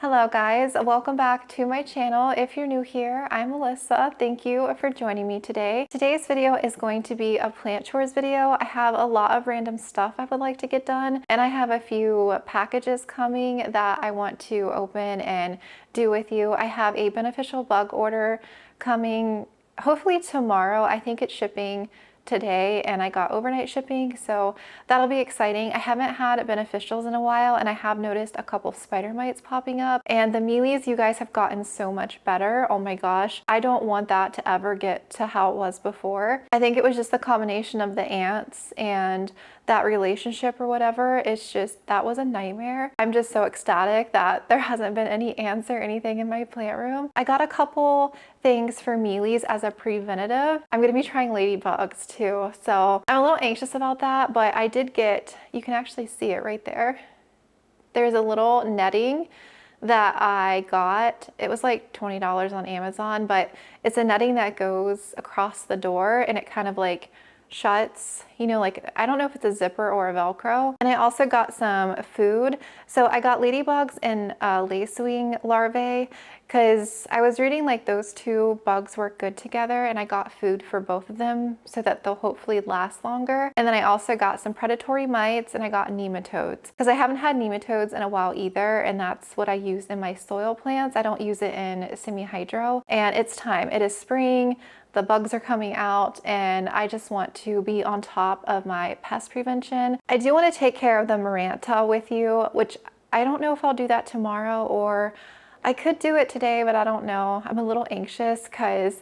Hello guys, welcome back to my channel. If you're new here, I'm Melissa. Thank you for joining me today. Today's video is going to be a plant chores video. I have a lot of random stuff I would like to get done, and I have a few packages coming that I want to open and do with you. I have a beneficial bug order coming hopefully tomorrow. I think it's shipping today and I got overnight shipping, so that'll be exciting. I haven't had beneficials in a while and I have noticed a couple spider mites popping up, and the mealies, you guys have gotten so much better. Oh my gosh, I don't want that to ever get to how it was before. I think it was just the combination of the ants and that relationship or whatever. It's just, that was a nightmare. I'm just so ecstatic that there hasn't been any ants or anything in my plant room. I got a couple things for mealies as a preventative. I'm gonna be trying ladybugs too, so I'm a little anxious about that, but I did get, you can actually see it right there. There's a little netting that I got. It was like $20 on Amazon, but it's a netting that goes across the door and it kind of like shuts, you know, like, I don't know if it's a zipper or a Velcro. And I also got some food. So I got ladybugs and lacewing larvae because I was reading like those two bugs work good together, and I got food for both of them so that they'll hopefully last longer. And then I also got some predatory mites and I got nematodes because I haven't had nematodes in a while either, and that's what I use in my soil plants. I don't use it in semi-hydro, and it's time. It is spring. The bugs are coming out and I just want to be on top of my pest prevention. I do want to take care of the Maranta with you, which I don't know if I'll do that tomorrow, or I could do it today, but I don't know. I'm a little anxious because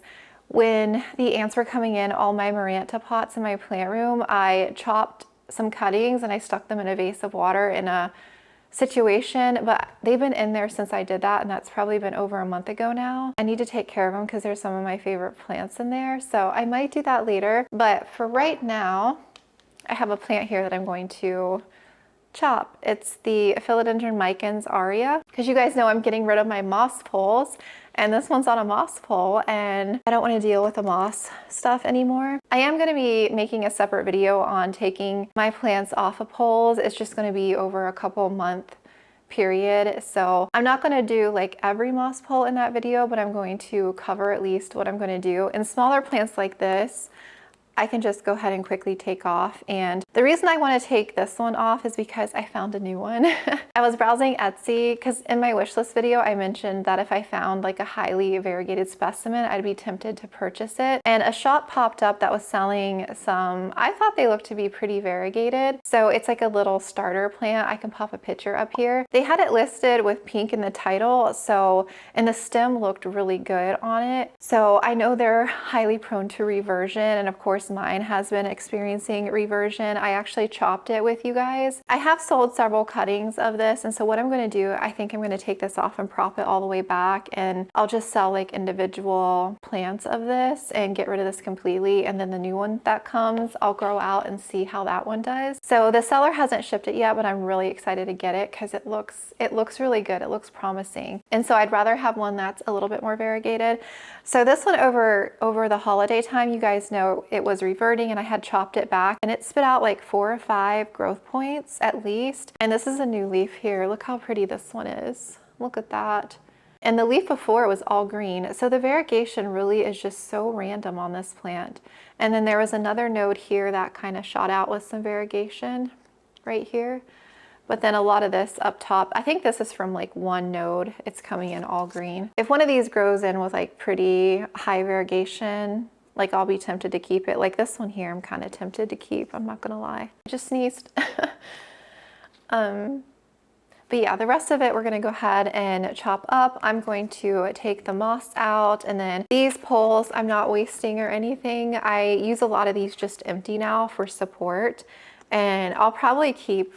when the ants were coming in all my Maranta pots in my plant room, I chopped some cuttings and I stuck them in a vase of water in a situation, but they've been in there since I did that, and that's probably been over a month ago now. I need to take care of them because there's some of my favorite plants in there, so I might do that later. But for right now, I have a plant here that I'm going to chop. It's the philodendron micans aria, because you guys know I'm getting rid of my moss poles, and this one's on a moss pole and I don't want to deal with the moss stuff anymore. I am going to be making a separate video on taking my plants off of poles. It's just going to be over a couple month period, so I'm not going to do like every moss pole in that video, but I'm going to cover at least what I'm going to do. In smaller plants like this, I can just go ahead and quickly take off. And the reason I want to take this one off is because I found a new one. I was browsing Etsy because in my wish list video, I mentioned that if I found like a highly variegated specimen, I'd be tempted to purchase it. And a shop popped up that was selling some, I thought they looked to be pretty variegated. So it's like a little starter plant. I can pop a picture up here. They had it listed with pink in the title. So, and the stem looked really good on it. So I know they're highly prone to reversion. And of course, mine has been experiencing reversion. I actually chopped it with you guys. I have sold several cuttings of this, and so what I'm going to do, I think I'm going to take this off and prop it all the way back, and I'll just sell like individual plants of this and get rid of this completely, and then the new one that comes, I'll grow out and see how that one does. So the seller hasn't shipped it yet, but I'm really excited to get it because it looks really good. It looks promising. And so I'd rather have one that's a little bit more variegated. So this one over the holiday time, you guys know it was reverting and I had chopped it back, and it spit out like 4 or 5 growth points at least. And this is a new leaf here. Look how pretty this one is. Look at that. And the leaf before was all green. So the variegation really is just so random on this plant. And then there was another node here that kind of shot out with some variegation right here. But then a lot of this up top, I think this is from like one node. It's coming in all green. If one of these grows in with like pretty high variegation, like I'll be tempted to keep it. Like this one here, I'm kind of tempted to keep, I'm not gonna lie. I just sneezed. But yeah, the rest of it we're gonna go ahead and chop up. I'm going to take the moss out, and then these poles I'm not wasting or anything. I use a lot of these just empty now for support, and I'll probably keep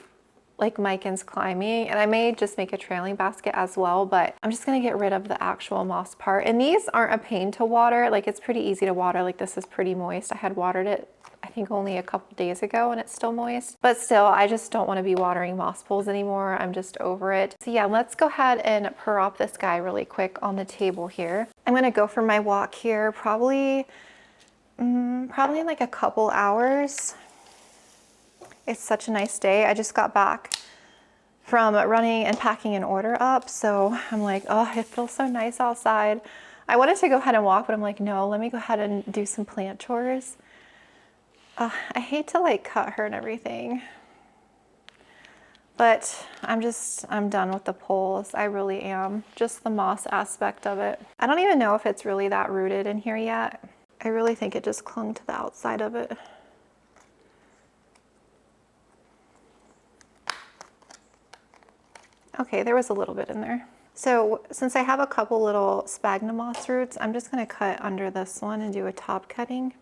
like micans climbing, and I may just make a trailing basket as well, but I'm just gonna get rid of the actual moss part. And these aren't a pain to water. Like, it's pretty easy to water. Like, this is pretty moist. I had watered it I think only a couple days ago and it's still moist, but still I just don't want to be watering moss pools anymore. I'm just over it. So yeah, let's go ahead and prop this guy really quick on the table here. I'm gonna go for my walk here probably in like a couple hours. It's such a nice day. I just got back from running and packing an order up. So I'm like, oh, it feels so nice outside. I wanted to go ahead and walk, but I'm like, no, let me go ahead and do some plant chores. I hate to like cut her and everything, but I'm done with the poles. I really am. Just the moss aspect of it. I don't even know if it's really that rooted in here yet. I really think it just clung to the outside of it. Okay, there was a little bit in there. So since I have a couple little sphagnum moss roots, I'm just gonna cut under this one and do a top cutting.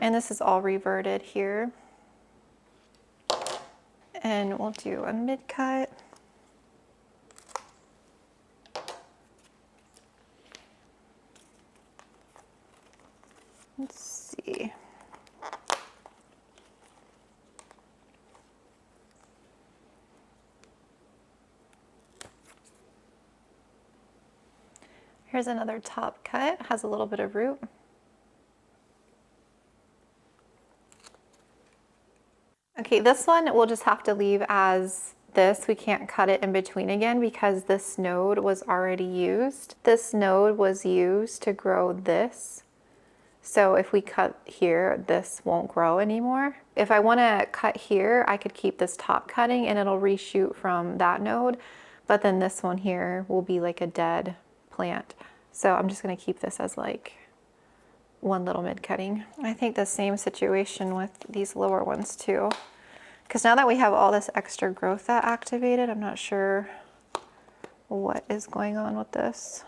And this is all reverted here. And we'll do a mid cut. Let's see. Here's another top cut, has a little bit of root. Okay, this one we'll just have to leave as this. We can't cut it in between again because this node was already used. This node was used to grow this. So if we cut here, this won't grow anymore. If I want to cut here, I could keep this top cutting and it'll reshoot from that node. But then this one here will be like a dead plant. So I'm just going to keep this as like one little mid cutting. I think the same situation with these lower ones too. Because now that we have all this extra growth that activated, I'm not sure what is going on with this.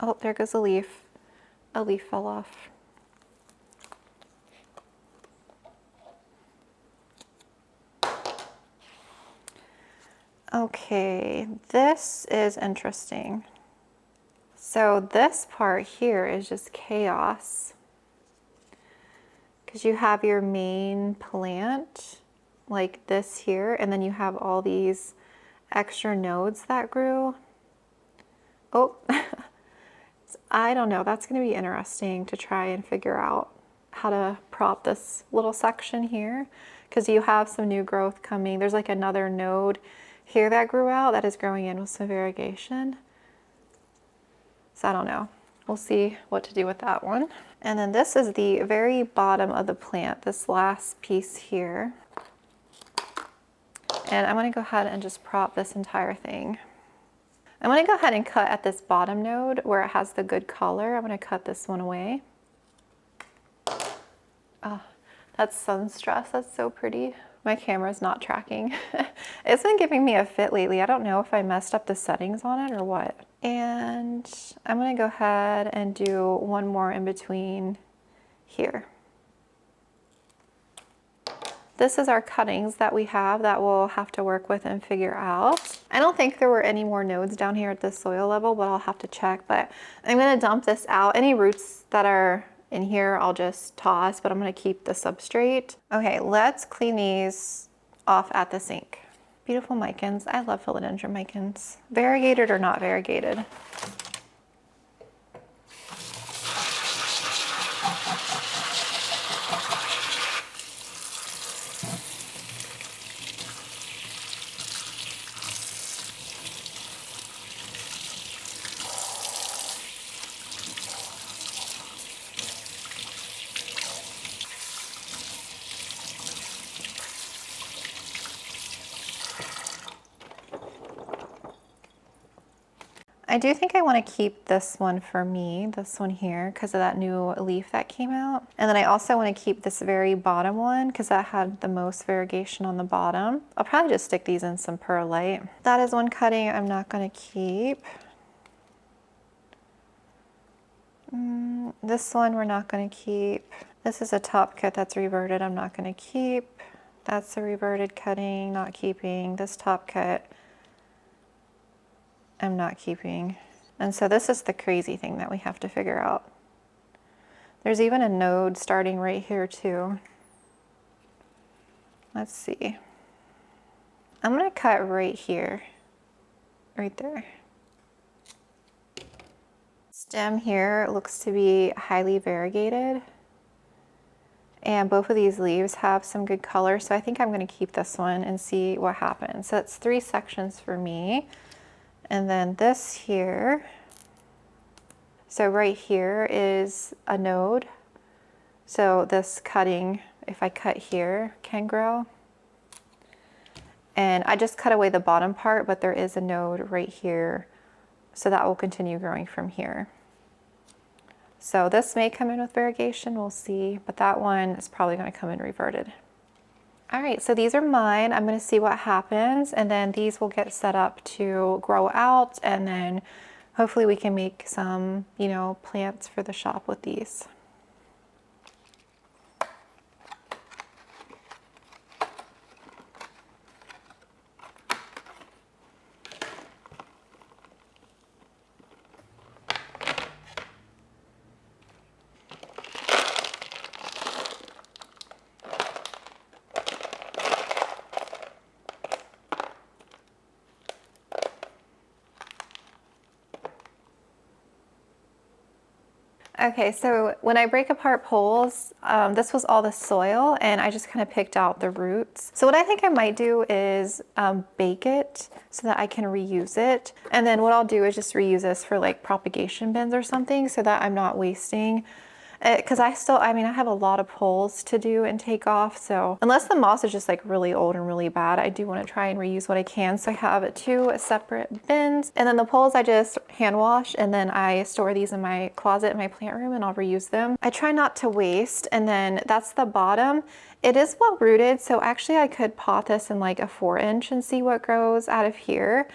Oh, there goes a leaf. A leaf fell off. Okay, this is interesting. So this part here is just chaos. Because you have your main plant like this here, and then you have all these extra nodes that grew. Oh, I don't know. That's going to be interesting to try and figure out how to prop this little section here, because you have some new growth coming. There's like another node here that grew out that is growing in with some variegation. So I don't know. We'll see what to do with that one. And then this is the very bottom of the plant, this last piece here. And I'm going to go ahead and just prop this entire thing. I'm going to go ahead and cut at this bottom node where it has the good color. I'm going to cut this one away. Oh, that's sun stress. That's so pretty. My camera's not tracking. It's been giving me a fit lately. I don't know if I messed up the settings on it or what. And I'm going to go ahead and do one more in between here. This is our cuttings that we have that we'll have to work with and figure out. I don't think there were any more nodes down here at the soil level, but I'll have to check. But I'm going to dump this out. Any roots that are in here I'll just toss, but I'm going to keep the substrate. Okay, let's clean these off at the sink. Beautiful micans. I love philodendron micans. Variegated or not variegated. I do think I want to keep this one for me, this one here, because of that new leaf that came out. And then I also want to keep this very bottom one because that had the most variegation on the bottom. I'll probably just stick these in some perlite. That is one cutting I'm not going to keep. This one we're not going to keep. This is a top cut that's reverted. I'm not going to keep. That's a reverted cutting, not keeping. This top cut I'm not keeping. And so this is the crazy thing that we have to figure out. There's even a node starting right here too. Let's see. I'm gonna cut right here, right there. stem here looks to be highly variegated. And both of these leaves have some good color, so I think I'm going to keep this one and see what happens. So it's 3 sections for me. And then this here, so right here is a node. So this cutting, if I cut here, can grow. And I just cut away the bottom part, but there is a node right here. So that will continue growing from here. So this may come in with variegation, we'll see, but that one is probably going to come in reverted. All right, so these are mine. I'm going to see what happens, and then these will get set up to grow out, and then hopefully we can make some, you know, plants for the shop with these. Okay, so when I break apart poles, this was all the soil and I just kind of picked out the roots. So what I think I might do is bake it so that I can reuse it. And then what I'll do is just reuse this for like propagation bins or something so that I'm not wasting. Because I mean, I have a lot of poles to do and take off. So unless the moss is just like really old and really bad, I do want to try and reuse what I can. So I have 2 separate bins, and then the poles I just hand wash, and then I store these in my closet in my plant room and I'll reuse them. I try not to waste. And then that's the bottom. It is well rooted. So actually I could pot this in like a 4-inch and see what grows out of here.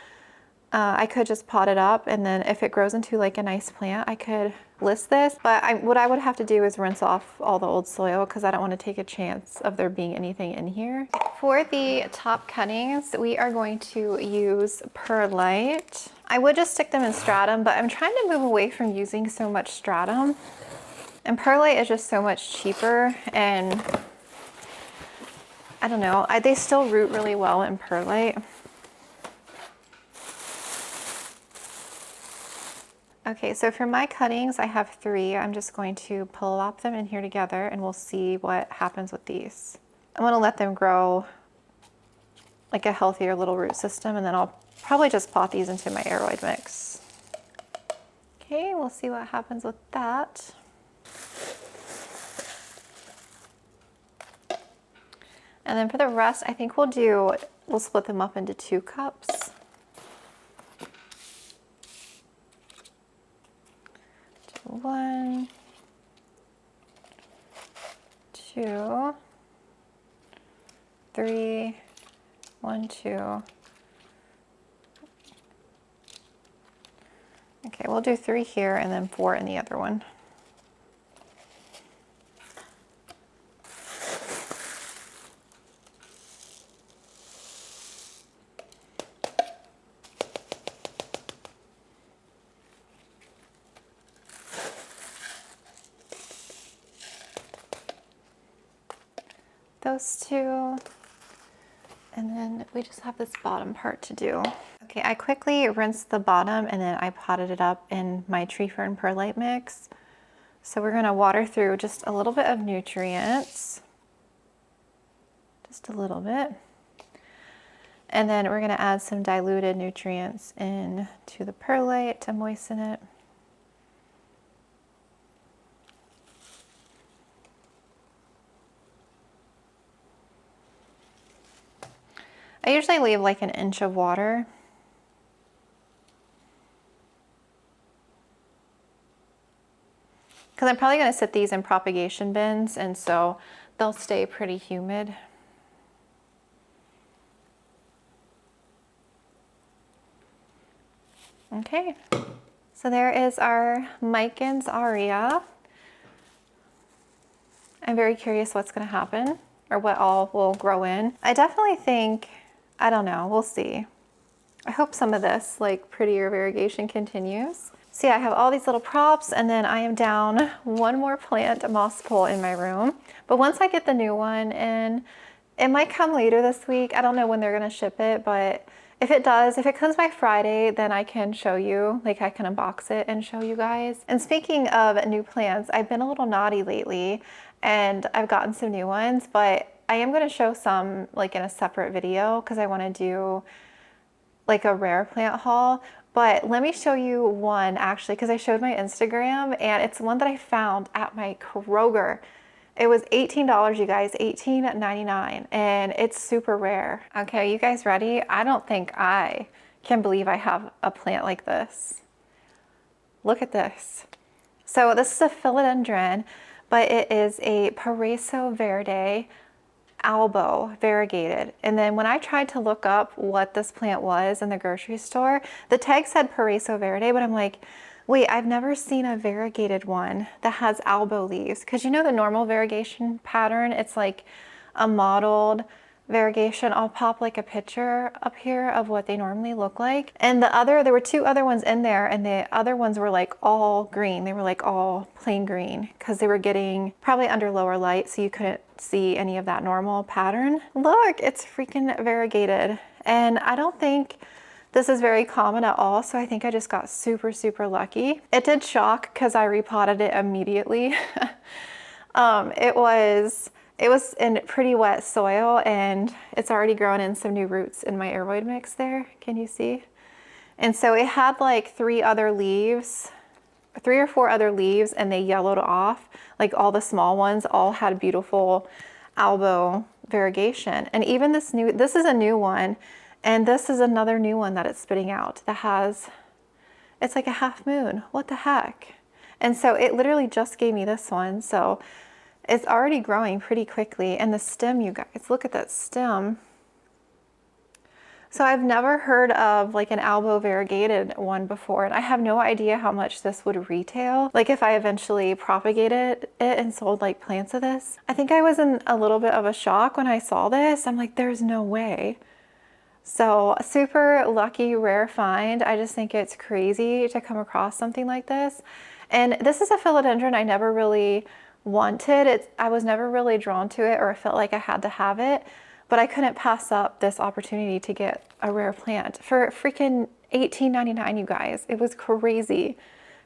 I could just pot it up, and then if it grows into like a nice plant, I could list this. But what I would have to do is rinse off all the old soil because I don't want to take a chance of there being anything in here. For the top cuttings, we are going to use perlite. I would just stick them in stratum, but I'm trying to move away from using so much stratum. And perlite is just so much cheaper, and I don't know, they still root really well in perlite. Okay, so for my cuttings, I have 3. I'm just going to plop them in here together and we'll see what happens with these. I'm gonna let them grow like a healthier little root system, and then I'll probably just pot these into my aroid mix. Okay, we'll see what happens with that. And then for the rest, I think we'll split them up into 2 cups. 1, 2, 3, 1, 2. Okay, we'll do 3 here and then 4 in the other one. Those 2, and then we just have this bottom part to do. Okay, I quickly rinsed the bottom and then I potted it up in my tree fern perlite mix. So we're gonna water through just a little bit of nutrients, just a little bit. And then we're gonna add some diluted nutrients into the perlite to moisten it. I usually leave like 1 inch of water. Because I'm probably going to sit these in propagation bins, and so they'll stay pretty humid. Okay, so there is our micans aria. I'm very curious what's going to happen, or what all will grow in. I definitely think, I don't know, we'll see. I hope some of this like prettier variegation continues. So yeah, I have all these little props, and then I am down 1 more plant, a moss pole in my room. But once I get the new one in, it might come later this week. I don't know when they're gonna ship it, but If it does, if it comes by Friday, then I can show you, like I can unbox it and show you guys. And speaking of new plants, I've been a little naughty lately and I've gotten some new ones, but I am going to show some like in a separate video because I want to do like a rare plant haul. But let me show you one actually, because I showed my Instagram and it's one that I found at my Kroger. It was $18, you guys, $18.99, and it's super rare. Okay, you guys ready? I don't think I can believe I have a plant like this. Look at this. So this is a philodendron, but it is a Paraiso verde albo variegated. And then when I tried to look up what this plant was in the grocery store, the tag said Paraiso verde, but I'm like, wait, I've never seen a variegated one that has albo leaves. Because you know the normal variegation pattern, it's like a mottled variegation. I'll pop like a picture up here of what they normally look like. And there were two other ones in there, and the other ones were like all green. They were like all plain green because they were getting probably under lower light, so you couldn't see any of that normal pattern. Look, it's freaking variegated. And I don't think this is very common at all, so I think I just got super, super lucky. It did shock because I repotted it immediately. It was in pretty wet soil and it's already grown in some new roots in my aeroid mix there. Can you see? And so it had like 3 or 4 other leaves, and they yellowed off. Like all the small ones all had beautiful albo variegation. And even this is a new one. And this is another new one that it's spitting out that it's like a half moon. What the heck? And so it literally just gave me this one. So it's already growing pretty quickly. And the stem, you guys, look at that stem. So I've never heard of like an albo variegated one before. And I have no idea how much this would retail. Like if I eventually propagated it and sold like plants of this. I think I was in a little bit of a shock when I saw this. I'm like, there's no way. So super lucky, rare find. I just think it's crazy to come across something like this. And this is a philodendron I never really wanted. I was never really drawn to it or felt like I had to have it, but I couldn't pass up this opportunity to get a rare plant for freaking $18.99, you guys. It was crazy,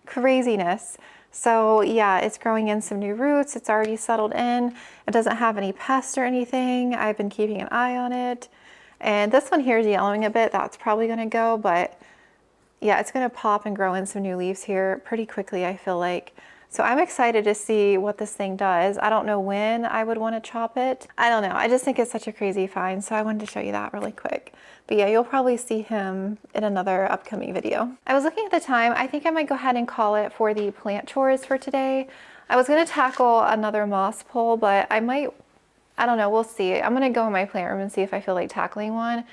craziness. So yeah, it's growing in some new roots. It's already settled in. It doesn't have any pests or anything. I've been keeping an eye on it. And this one here is yellowing a bit. That's probably going to go, but yeah, it's going to pop and grow in some new leaves here pretty quickly, I feel like. So I'm excited to see what this thing does. I don't know when I would want to chop it. I don't know. I just think it's such a crazy find. So I wanted to show you that really quick. But yeah, you'll probably see him in another upcoming video. I was looking at the time. I think I might go ahead and call it for the plant chores for today. I was going to tackle another moss pole, but I don't know, we'll see. I'm gonna go in my plant room and see if I feel like tackling one,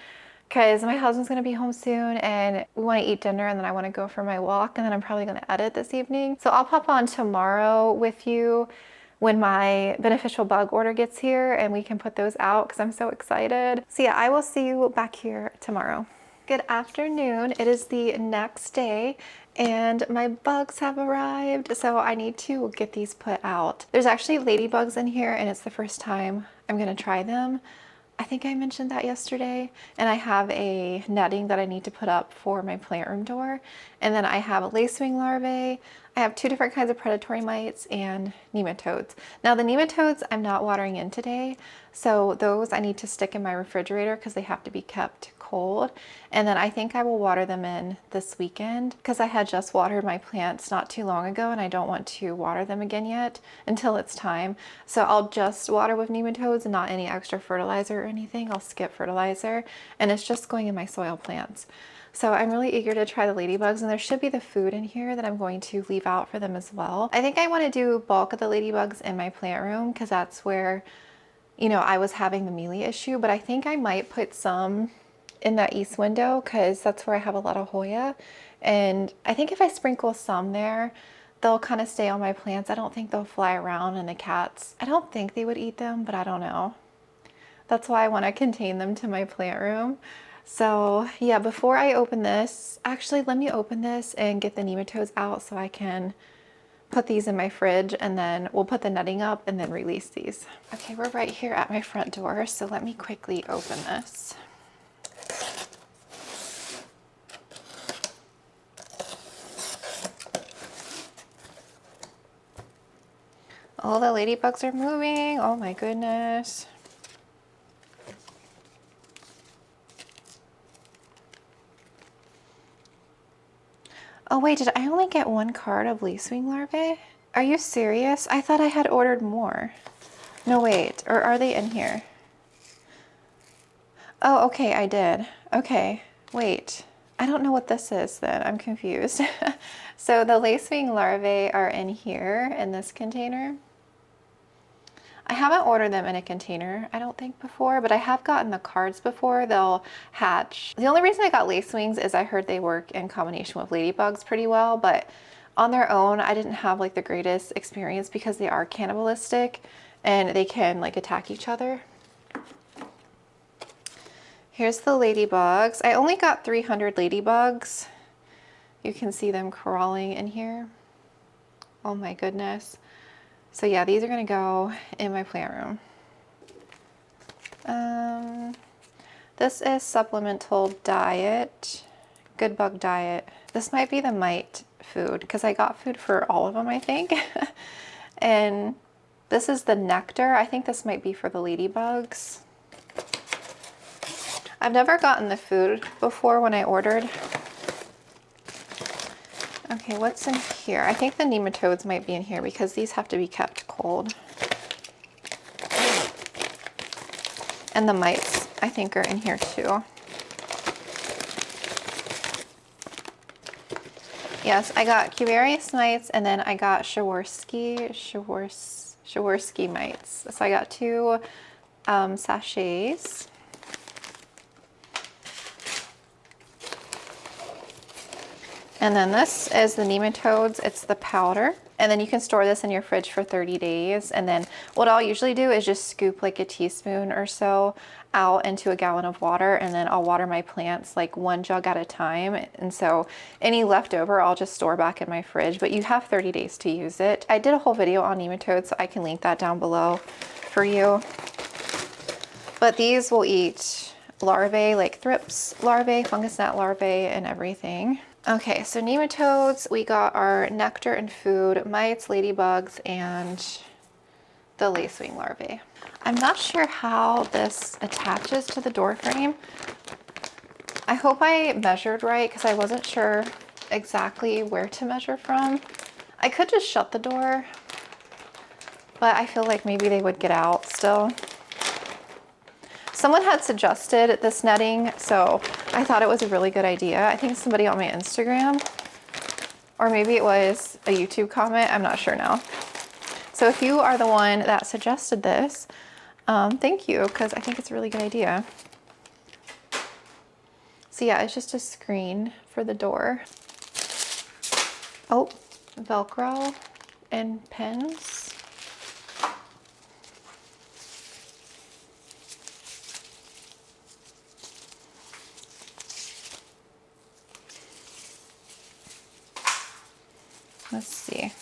because my husband's gonna be home soon and we wanna eat dinner, and then I wanna go for my walk, and then I'm probably gonna edit this evening. So I'll pop on tomorrow with you when my beneficial bug order gets here and we can put those out because I'm so excited. So yeah, I will see you back here tomorrow. Good afternoon. It is the next day and my bugs have arrived, so I need to get these put out. There's actually ladybugs in here and it's the first time I'm gonna try them. I think I mentioned that yesterday. And I have a netting that I need to put up for my plant room door. And then I have a lacewing larvae. I have 2 different kinds of predatory mites and nematodes. Now the nematodes I'm not watering in today, so those I need to stick in my refrigerator because they have to be kept cold. And then I think I will water them in this weekend because I had just watered my plants not too long ago and I don't want to water them again yet until it's time. So I'll just water with nematodes and not any extra fertilizer or anything. I'll skip fertilizer and it's just going in my soil plants. So I'm really eager to try the ladybugs, and there should be the food in here that I'm going to leave out for them as well. I think I want to do bulk of the ladybugs in my plant room because that's where, you know, I was having the mealy issue, but I think I might put some in that east window because that's where I have a lot of Hoya. And I think if I sprinkle some there, they'll kind of stay on my plants. I don't think they'll fly around, and the cats, I don't think they would eat them, but I don't know. That's why I want to contain them to my plant room. So yeah, before I open this, actually let me open this and get the nematodes out so I can put these in my fridge, and then we'll put the netting up and then release these. Okay, we're right here at my front door, so let me quickly open this. All the ladybugs are moving. Oh my goodness. Oh wait, did I only get one card of lacewing larvae? Are you serious? I thought I had ordered more. No, wait, or are they in here? Oh, okay, I did. Okay, wait. I don't know what this is then. I'm confused. So the lacewing larvae are in here in this container. I haven't ordered them in a container, I don't think, before, but I have gotten the cards before. They'll hatch. The only reason I got lacewings is I heard they work in combination with ladybugs pretty well, but on their own, I didn't have like the greatest experience because they are cannibalistic and they can like attack each other. Here's the ladybugs. I only got 300 ladybugs. You can see them crawling in here. Oh my goodness. So yeah, these are gonna go in my plant room. This is supplemental diet, good bug diet. This might be the mite food because I got food for all of them, I think. And this is the nectar. I think this might be for the ladybugs. I've never gotten the food before when I ordered. Okay, what's in here? I think the nematodes might be in here because these have to be kept cold. And the mites, I think, are in here too. Yes, I got cuvarious mites and then I got Jaworski mites. So I got 2 sachets. And then this is the nematodes. It's the powder. And then you can store this in your fridge for 30 days. And then what I'll usually do is just scoop like a teaspoon or so out into a gallon of water. And then I'll water my plants like 1 jug at a time. And so any leftover I'll just store back in my fridge, but you have 30 days to use it. I did a whole video on nematodes, so I can link that down below for you. But these will eat larvae, like thrips larvae, fungus gnat larvae, and everything. Okay, so nematodes, we got our nectar and food, mites, ladybugs, and the lacewing larvae. I'm not sure how this attaches to the door frame. I hope I measured right because I wasn't sure exactly where to measure from. I could just shut the door, but I feel like maybe they would get out still. Someone had suggested this netting, so I thought it was a really good idea. I think somebody on my Instagram, or maybe it was a YouTube comment, I'm not sure now. So if you are the one that suggested this, thank you, because I think it's a really good idea. So yeah, it's just a screen for the door. Oh, Velcro and pins. Let's see.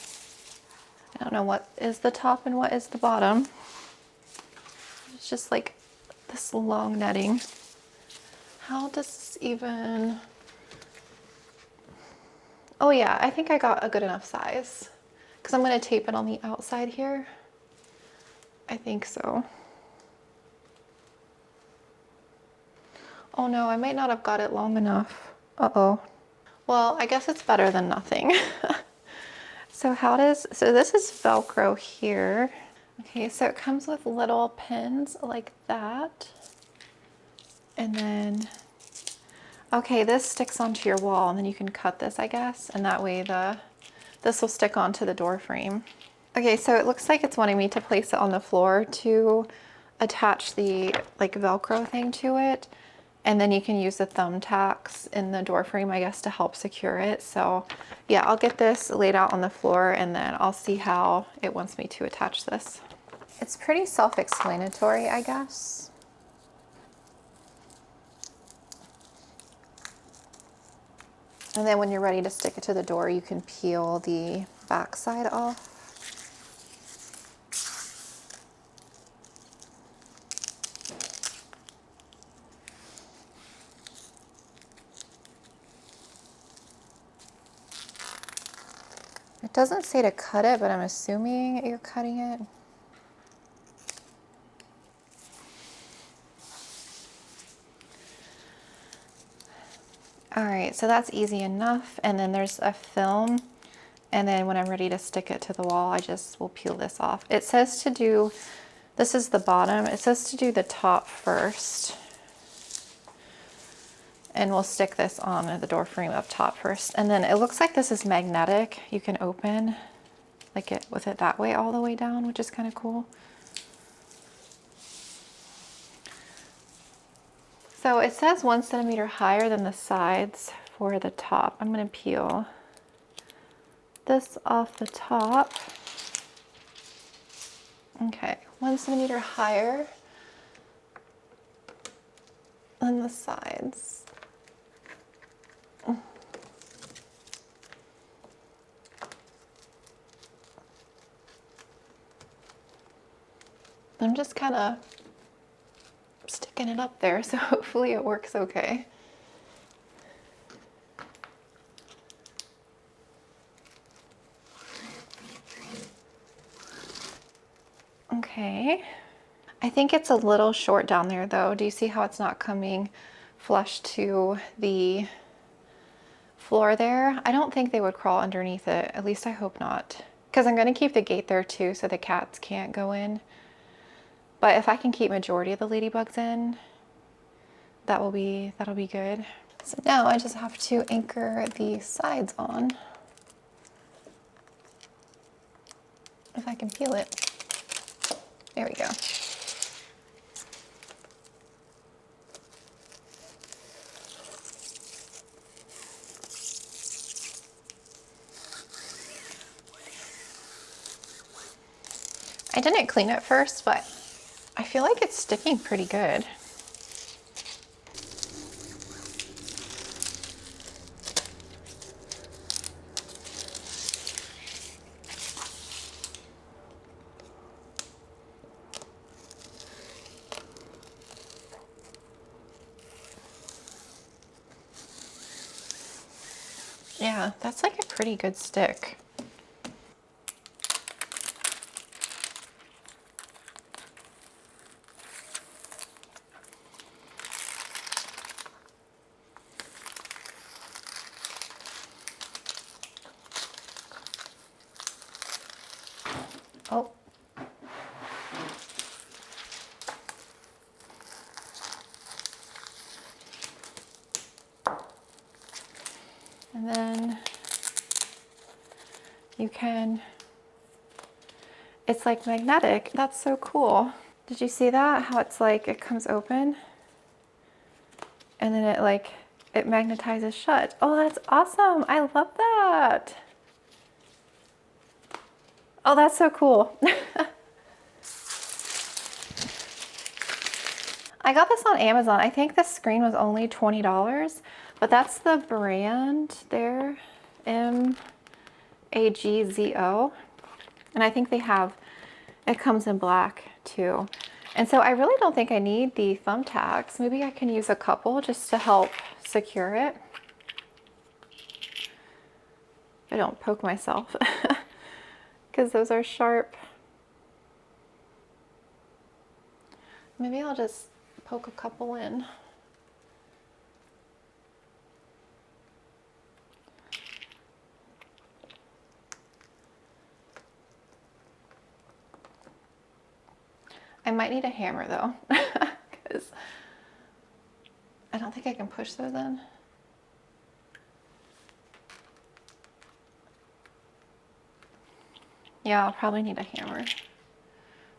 I don't know what is the top and what is the bottom. It's just like this long netting. How does this even... Oh yeah, I think I got a good enough size because I'm going to tape it on the outside here. I think so. Oh no, I might not have got it long enough. Uh-oh. Well, I guess it's better than nothing. So so this is Velcro here. Okay, so it comes with little pins like that. And then, okay, this sticks onto your wall and then you can cut this, I guess. And that way this will stick onto the door frame. Okay, so it looks like it's wanting me to place it on the floor to attach the like Velcro thing to it. And then you can use the thumbtacks in the door frame, I guess, to help secure it. So yeah, I'll get this laid out on the floor and then I'll see how it wants me to attach this. It's pretty self-explanatory, I guess. And then when you're ready to stick it to the door, you can peel the back side off. It doesn't say to cut it, but I'm assuming you're cutting it. All right, so that's easy enough. And then there's a film. And then when I'm ready to stick it to the wall, I just will peel this off. It says to do, this is the bottom. It says to do the top first. And we'll stick this on the door frame up top first. And then it looks like this is magnetic. You can open like it with it that way all the way down, which is kind of cool. So it says 1 centimeter higher than the sides for the top. I'm gonna peel this off the top. Okay, 1 centimeter higher than the sides. I'm just kind of sticking it up there, so hopefully it works okay. Okay. I think it's a little short down there though. Do you see how it's not coming flush to the floor there? I don't think they would crawl underneath it. At least I hope not. Because I'm going to keep the gate there too so the cats can't go in. But if I can keep majority of the ladybugs in, that'll be good. So now I just have to anchor the sides on. If I can peel it. There we go. I didn't clean it first, but I feel like it's sticking pretty good. Yeah, that's like a pretty good stick. Oh. And then you can, it's like magnetic. That's so cool. Did you see that? How it's like, it comes open and then it magnetizes shut. Oh, that's awesome. I love that. Oh, that's so cool. I got this on Amazon. I think the screen was only $20, but that's the brand there, M-A-G-Z-O. And I think they have, it comes in black too. And so I really don't think I need the thumbtacks. Maybe I can use a couple just to help secure it. I don't poke myself because those are sharp. Maybe I'll just poke a couple in. I might need a hammer though, because I don't think I can push those in. Yeah, I'll probably need a hammer,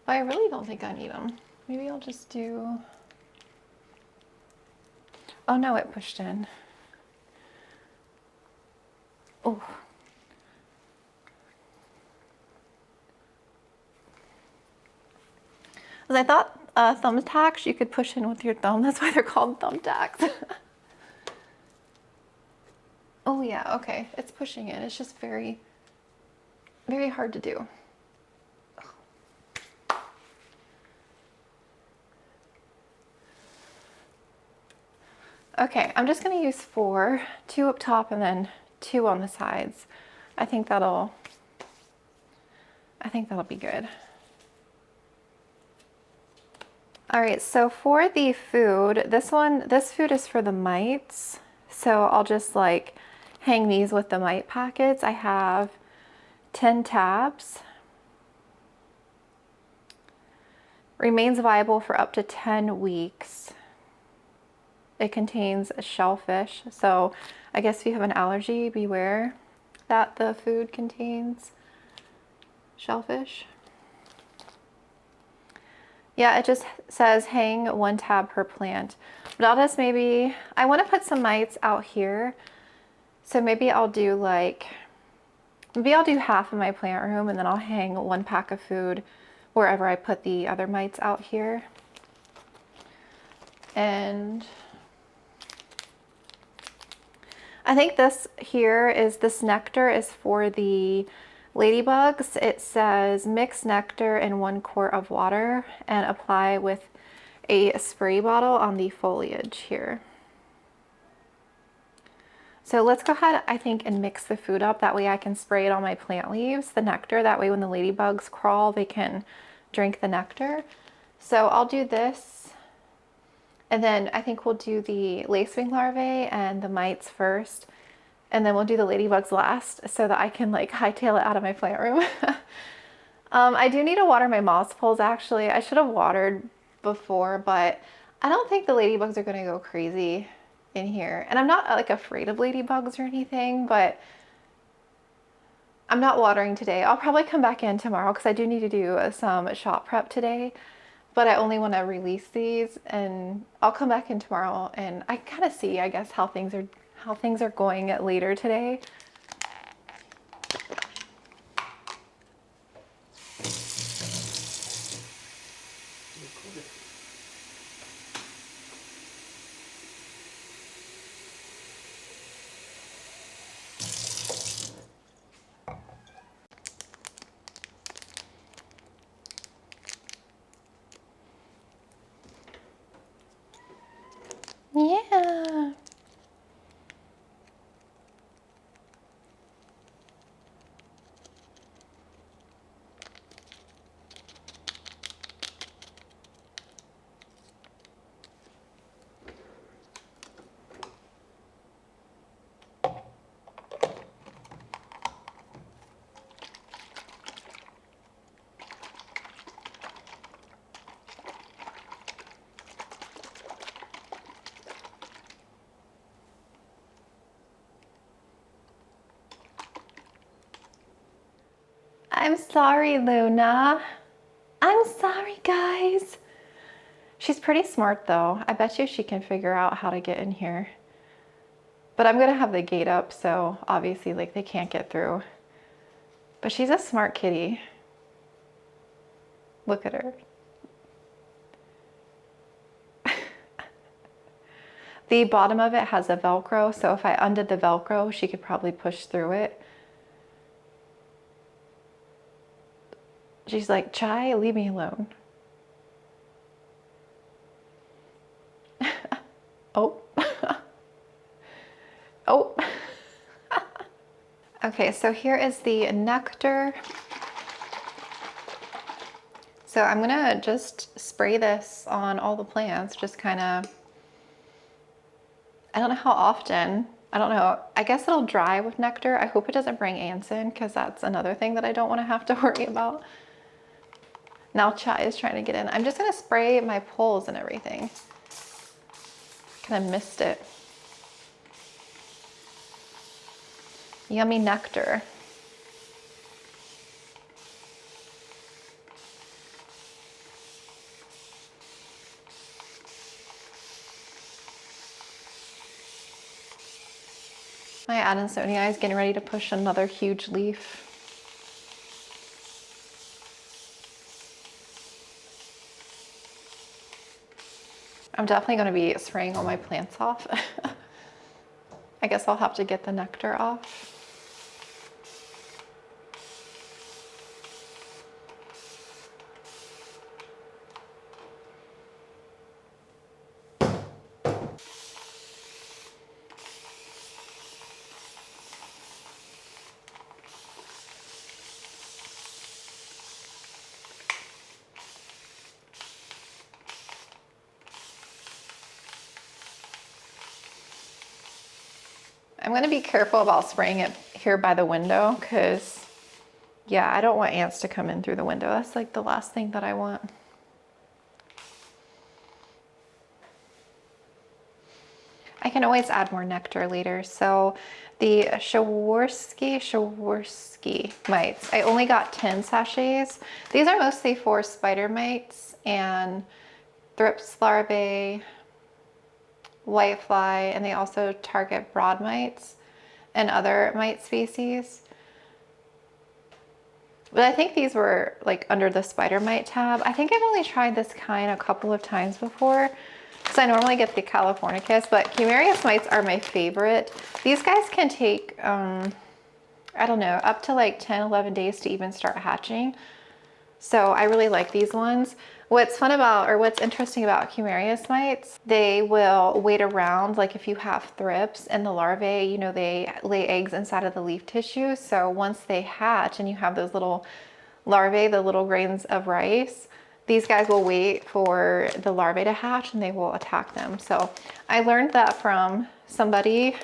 but I really don't think I need them. Maybe I'll just do, oh no, it pushed in. Oh. Because I thought thumbtacks you could push in with your thumb. That's why they're called thumbtacks. Oh yeah, okay. It's pushing in. It's just very, very hard to do. Okay, I'm just going to use 4, 2 up top and then 2 on the sides. I think that'll I think that'll be good. All right, so for the food, this food is for the mites. So I'll just like hang these with the mite packets. I have 10 tabs. Remains viable for up to 10 weeks. It contains shellfish. So I guess if you have an allergy, beware that the food contains shellfish. Yeah, it just says hang 1 tab per plant. But I'll just maybe, I want to put some mites out here. So maybe I'll do half of my plant room and then I'll hang 1 pack of food wherever I put the other mites out here. And I think this nectar is for the ladybugs. It says mix nectar in 1 quart of water and apply with a spray bottle on the foliage here. So let's go ahead, I think, and mix the food up. That way I can spray it on my plant leaves, the nectar. That way when the ladybugs crawl, they can drink the nectar. So I'll do this. And then I think we'll do the lacewing larvae and the mites first. And then we'll do the ladybugs last so that I can like hightail it out of my plant room. I do need to water my moss poles actually. I should have watered before, but I don't think the ladybugs are gonna go crazy in here. And I'm not like afraid of ladybugs or anything, but I'm not watering today. I'll probably come back in tomorrow because I do need to do some shop prep today, but I only want to release these, and I'll come back in tomorrow and I kind of see, I guess, how things are going later today. Yeah. I'm sorry, Luna. I'm sorry, guys. She's pretty smart though. I bet you she can figure out how to get in here. But I'm gonna have the gate up, so obviously like they can't get through. But she's a smart kitty. Look at her. The bottom of it has a Velcro, so if I undid the Velcro, she could probably push through it. She's like, Chai, leave me alone. Oh. Oh. Okay, so here is the nectar. So I'm gonna just spray this on all the plants, just kind of, I don't know how often. I don't know. I guess it'll dry with nectar. I hope it doesn't bring ants in because that's another thing that I don't want to have to worry about. Now Chai is trying to get in. I'm just gonna spray my poles and everything. Kind of missed it. Yummy nectar. My Adansonia is getting ready to push another huge leaf. I'm definitely going to be spraying all my plants off. I guess I'll have to get the nectar off. I'm gonna be careful about spraying it here by the window because, yeah, I don't want ants to come in through the window. That's like the last thing that I want. I can always add more nectar later. So the Shaworsky mites, I only got 10 sachets. These are mostly for spider mites and thrips larvae, whitefly, and they also target broad mites and other mite species. But I think these were like under the spider mite tab. I think I've only tried this kind a couple of times before. So I normally get the Californicus, but Cumarius mites are my favorite. These guys can take, I don't know, up to like 10, 11 days to even start hatching. So I really like these ones. What's fun about, or what's interesting about Cumarius mites, they will wait around, like if you have thrips and the larvae, you know, they lay eggs inside of the leaf tissue. So once they hatch and you have those little larvae, the little grains of rice, these guys will wait for the larvae to hatch and they will attack them. So I learned that from somebody.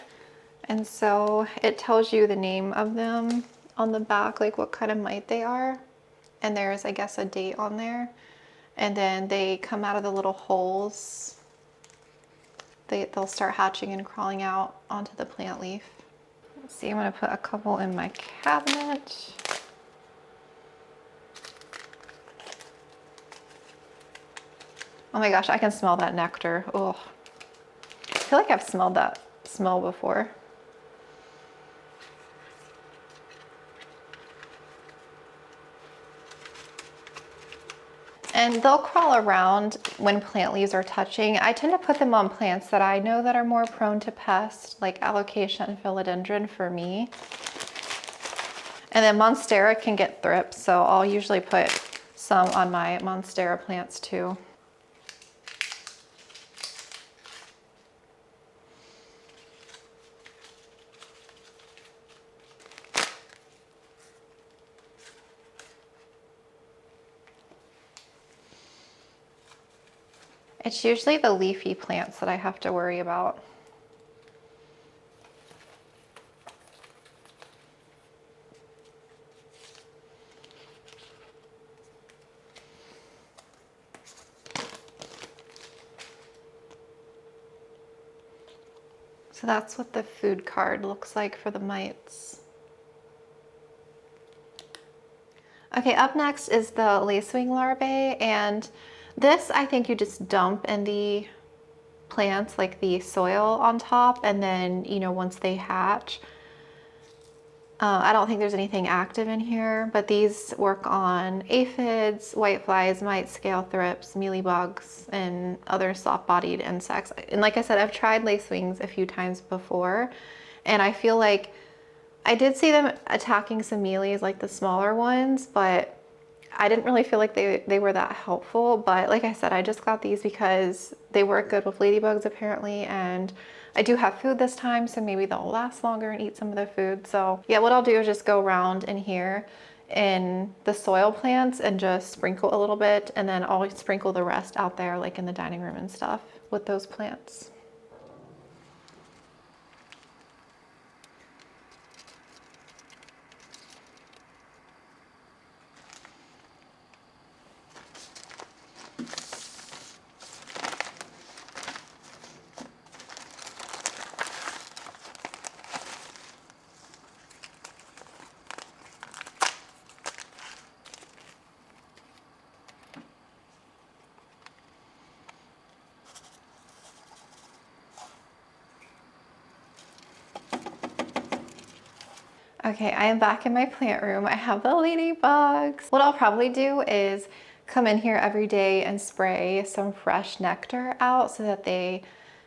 And so it tells you the name of them on the back, like what kind of mite they are. And there's, I guess, a date on there. And then they come out of the little holes. They'll start hatching and crawling out onto the plant leaf. Let's see, I'm gonna put a couple in my cabinet. Oh my gosh, I can smell that nectar. Oh, I feel like I've smelled that smell before. And they'll crawl around when plant leaves are touching. I tend to put them on plants that I know that are more prone to pests, like alocasia and philodendron for me. And then monstera can get thrips, so I'll usually put some on my monstera plants too. It's usually the leafy plants that I have to worry about. So that's what the food card looks like for the mites. Okay, up next is the lacewing larvae, and this I think you just dump in the plants, like the soil on top, and then, you know, once they hatch, I don't think there's anything active in here, but these work on aphids, whiteflies, mites, scale thrips, mealybugs, and other soft-bodied insects. And like I said, I've tried lacewings a few times before, and I feel like I did see them attacking some mealies, like the smaller ones, but I didn't really feel like they were that helpful. But like I said, I just got these because they work good with ladybugs apparently, and I do have food this time, so maybe they'll last longer and eat some of the food. So yeah, what I'll do is just go around in here in the soil plants and just sprinkle a little bit, and then I'll sprinkle the rest out there like in the dining room and stuff with those plants. Okay, I am back in my plant room. I have the ladybugs. What I'll probably do is come in here every day and spray some fresh nectar out so that they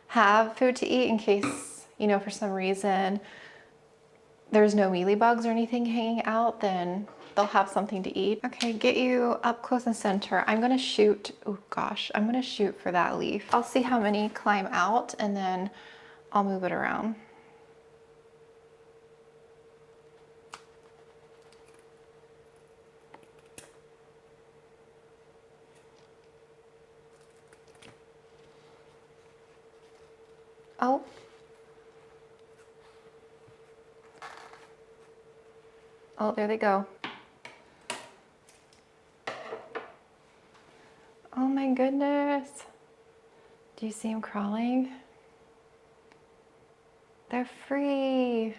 have food to eat in case, you know, for some reason there's no mealybugs or anything hanging out, then they'll have something to eat. Okay, get you up close and center. I'm gonna shoot, oh gosh, I'm gonna shoot for that leaf. I'll see how many climb out and then I'll move it around. Oh, Oh, there they go. Oh my goodness. Do you see them crawling? They're free.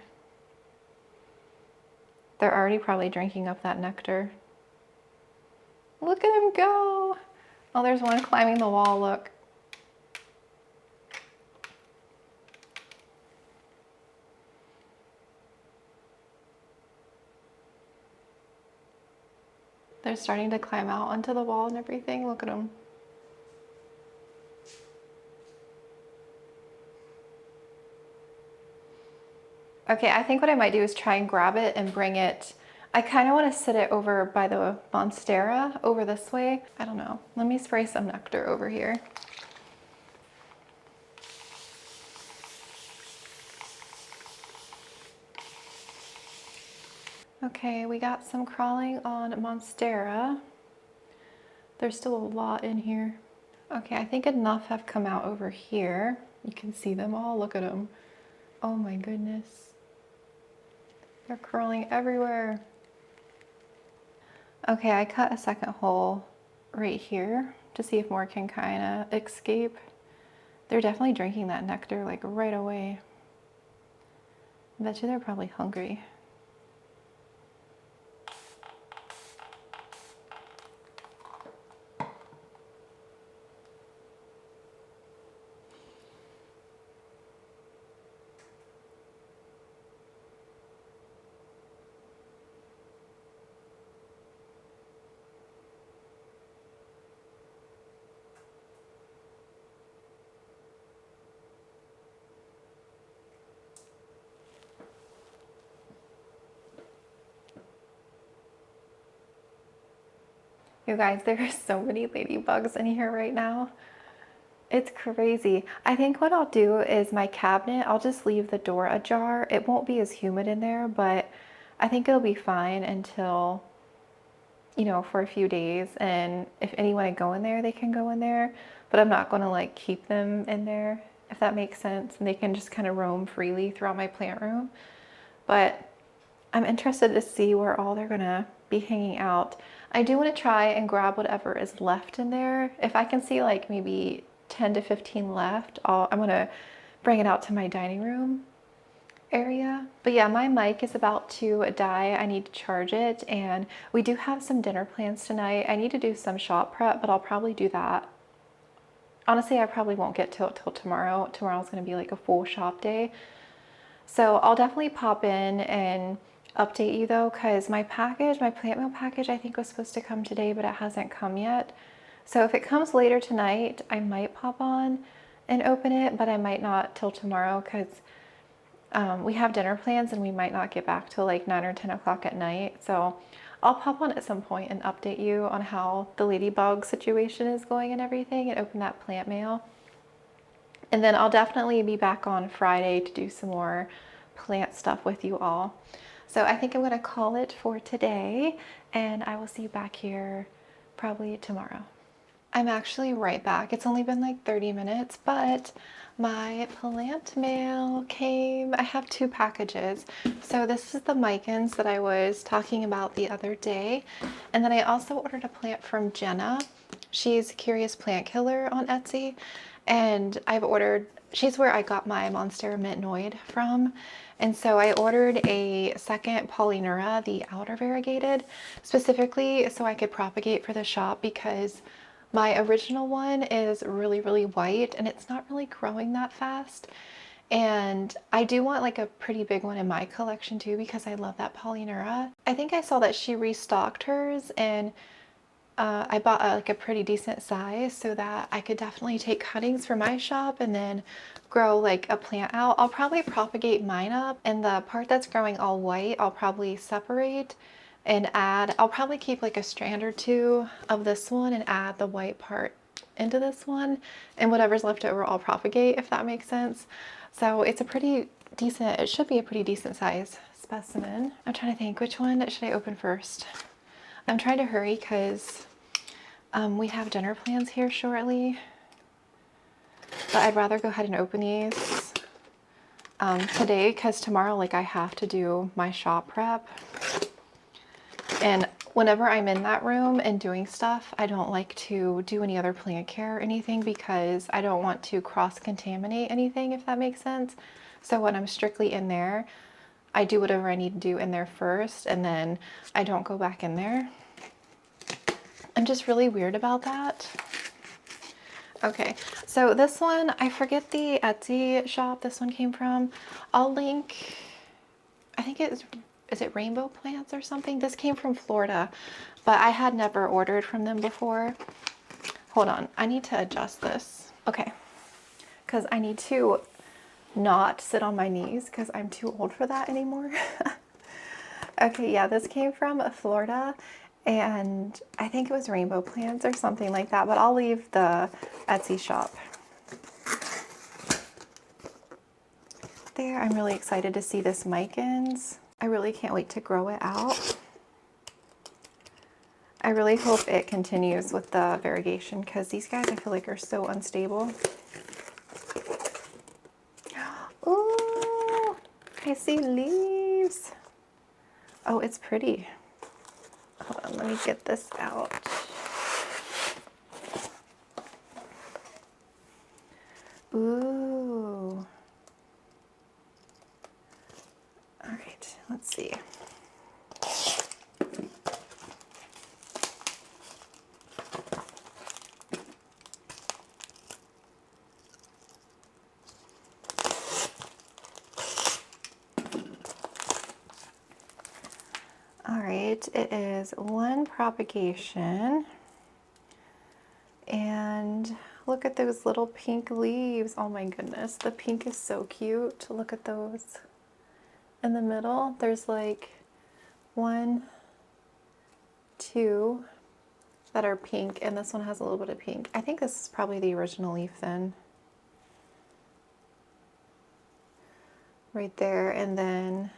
They're already probably drinking up that nectar. Look at them go. Oh, there's one climbing the wall, look. They're starting to climb out onto the wall and everything. Look at them. Okay, I think what I might do is try and grab it and bring it. I kind of want to sit it over by the monstera over this way. I don't know. Let me spray some nectar over here. Okay, we got some crawling on monstera. There's still a lot in here. Okay, I think enough have come out over here. You can see them all. Look at them. Oh my goodness. They're crawling everywhere. Okay, I cut a second hole right here to see if more can kind of escape. They're definitely drinking that nectar like right away. I bet you they're probably hungry. You guys, there are so many ladybugs in here right now. It's crazy. I think what I'll do is my cabinet, I'll just leave the door ajar. It won't be as humid in there, but I think it'll be fine until, you know, for a few days. And if anyone to go in there, they can go in there. But I'm not going to like keep them in there, if that makes sense. And they can just kind of roam freely throughout my plant room. But I'm interested to see where all they're going to be hanging out. I do want to try and grab whatever is left in there. If I can see like maybe 10 to 15 left, I'm going to bring it out to my dining room area. But yeah, my mic is about to die. I need to charge it, and we do have some dinner plans tonight. I need to do some shop prep, but I'll probably do that. Honestly, I probably won't get to it till tomorrow. Tomorrow's going to be like a full shop day. So I'll definitely pop in and update you though, because my package, my plant meal package, I think was supposed to come today, but it hasn't come yet. So if it comes later tonight, I might pop on and open it, but I might not till tomorrow, because we have dinner plans and we might not get back till like 9 or 10 o'clock at night. So I'll pop on at some point and update you on how the ladybug situation is going and everything, and open that plant mail. And then I'll definitely be back on Friday to do some more plant stuff with you all. So I think I'm going to call it for today, and I will see you back here probably tomorrow. I'm actually right back. It's only been like 30 minutes, but my plant mail came. I have 2 packages. So this is the micans that I was talking about the other day. And then I also ordered a plant from Jenna. She's Curious Plant Killer on Etsy. And I've ordered, she's where I got my Monstera Mintnoid from. And so I ordered a second Polynura, the outer variegated, specifically so I could propagate for the shop, because my original one is really, really white and it's not really growing that fast. And I do want like a pretty big one in my collection too, because I love that Polynura. I think I saw that she restocked hers, and I bought like a pretty decent size so that I could definitely take cuttings for my shop and then grow like a plant out. I'll probably propagate mine up, and the part that's growing all white I'll probably separate and add. I'll probably keep like a strand or 2 of this one and add the white part into this one, and whatever's left over I'll propagate, if that makes sense. So it's a pretty decent, it should be a pretty decent size specimen. I'm trying to think, which one should I open first? I'm trying to hurry because we have dinner plans here shortly, but I'd rather go ahead and open these today, because tomorrow like I have to do my shop prep. And whenever I'm in that room and doing stuff, I don't like to do any other plant care or anything because I don't want to cross-contaminate anything, if that makes sense. So when I'm strictly in there, I do whatever I need to do in there first, and then I don't go back in there. I'm just really weird about that. Okay, so this one, I forget the Etsy shop this one came from. I'll link, I think is it Rainbow Plants or something? This came from Florida, but I had never ordered from them before. Hold on, I need to adjust this. Okay, because I need to not sit on my knees because I'm too old for that anymore. Okay, yeah, this came from Florida, and I think it was Rainbow Plants or something like that, but I'll leave the Etsy shop there. I'm really excited to see this micans. I really can't wait to grow it out. I really hope it continues with the variegation because these guys I feel like are so unstable. Ooh, I see leaves. Oh, it's pretty. Hold on, let me get this out. Ooh. All right, let's see. All right, it is one propagation, and look at those little pink leaves. Oh my goodness, the pink is so cute. Look at those in the middle. There's like 1, 2 that are pink, and this one has a little bit of pink. I think this is probably the original leaf then. Right there, and then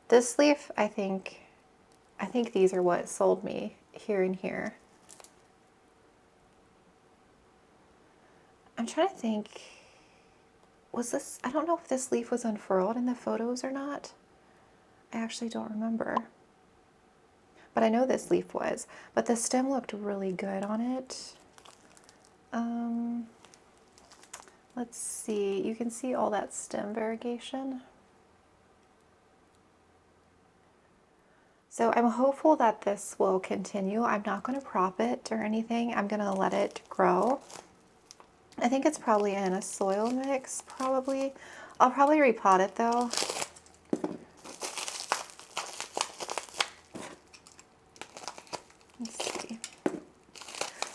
this leaf, I think these are what sold me here and here. I'm trying to think, was this, I don't know if this leaf was unfurled in the photos or not. I actually don't remember. But I know this leaf was, but the stem looked really good on it. Let's see, you can see all that stem variegation. So I'm hopeful that this will continue. I'm not going to prop it or anything. I'm going to let it grow. I think it's probably in a soil mix, probably. I'll probably repot it though. Let's see.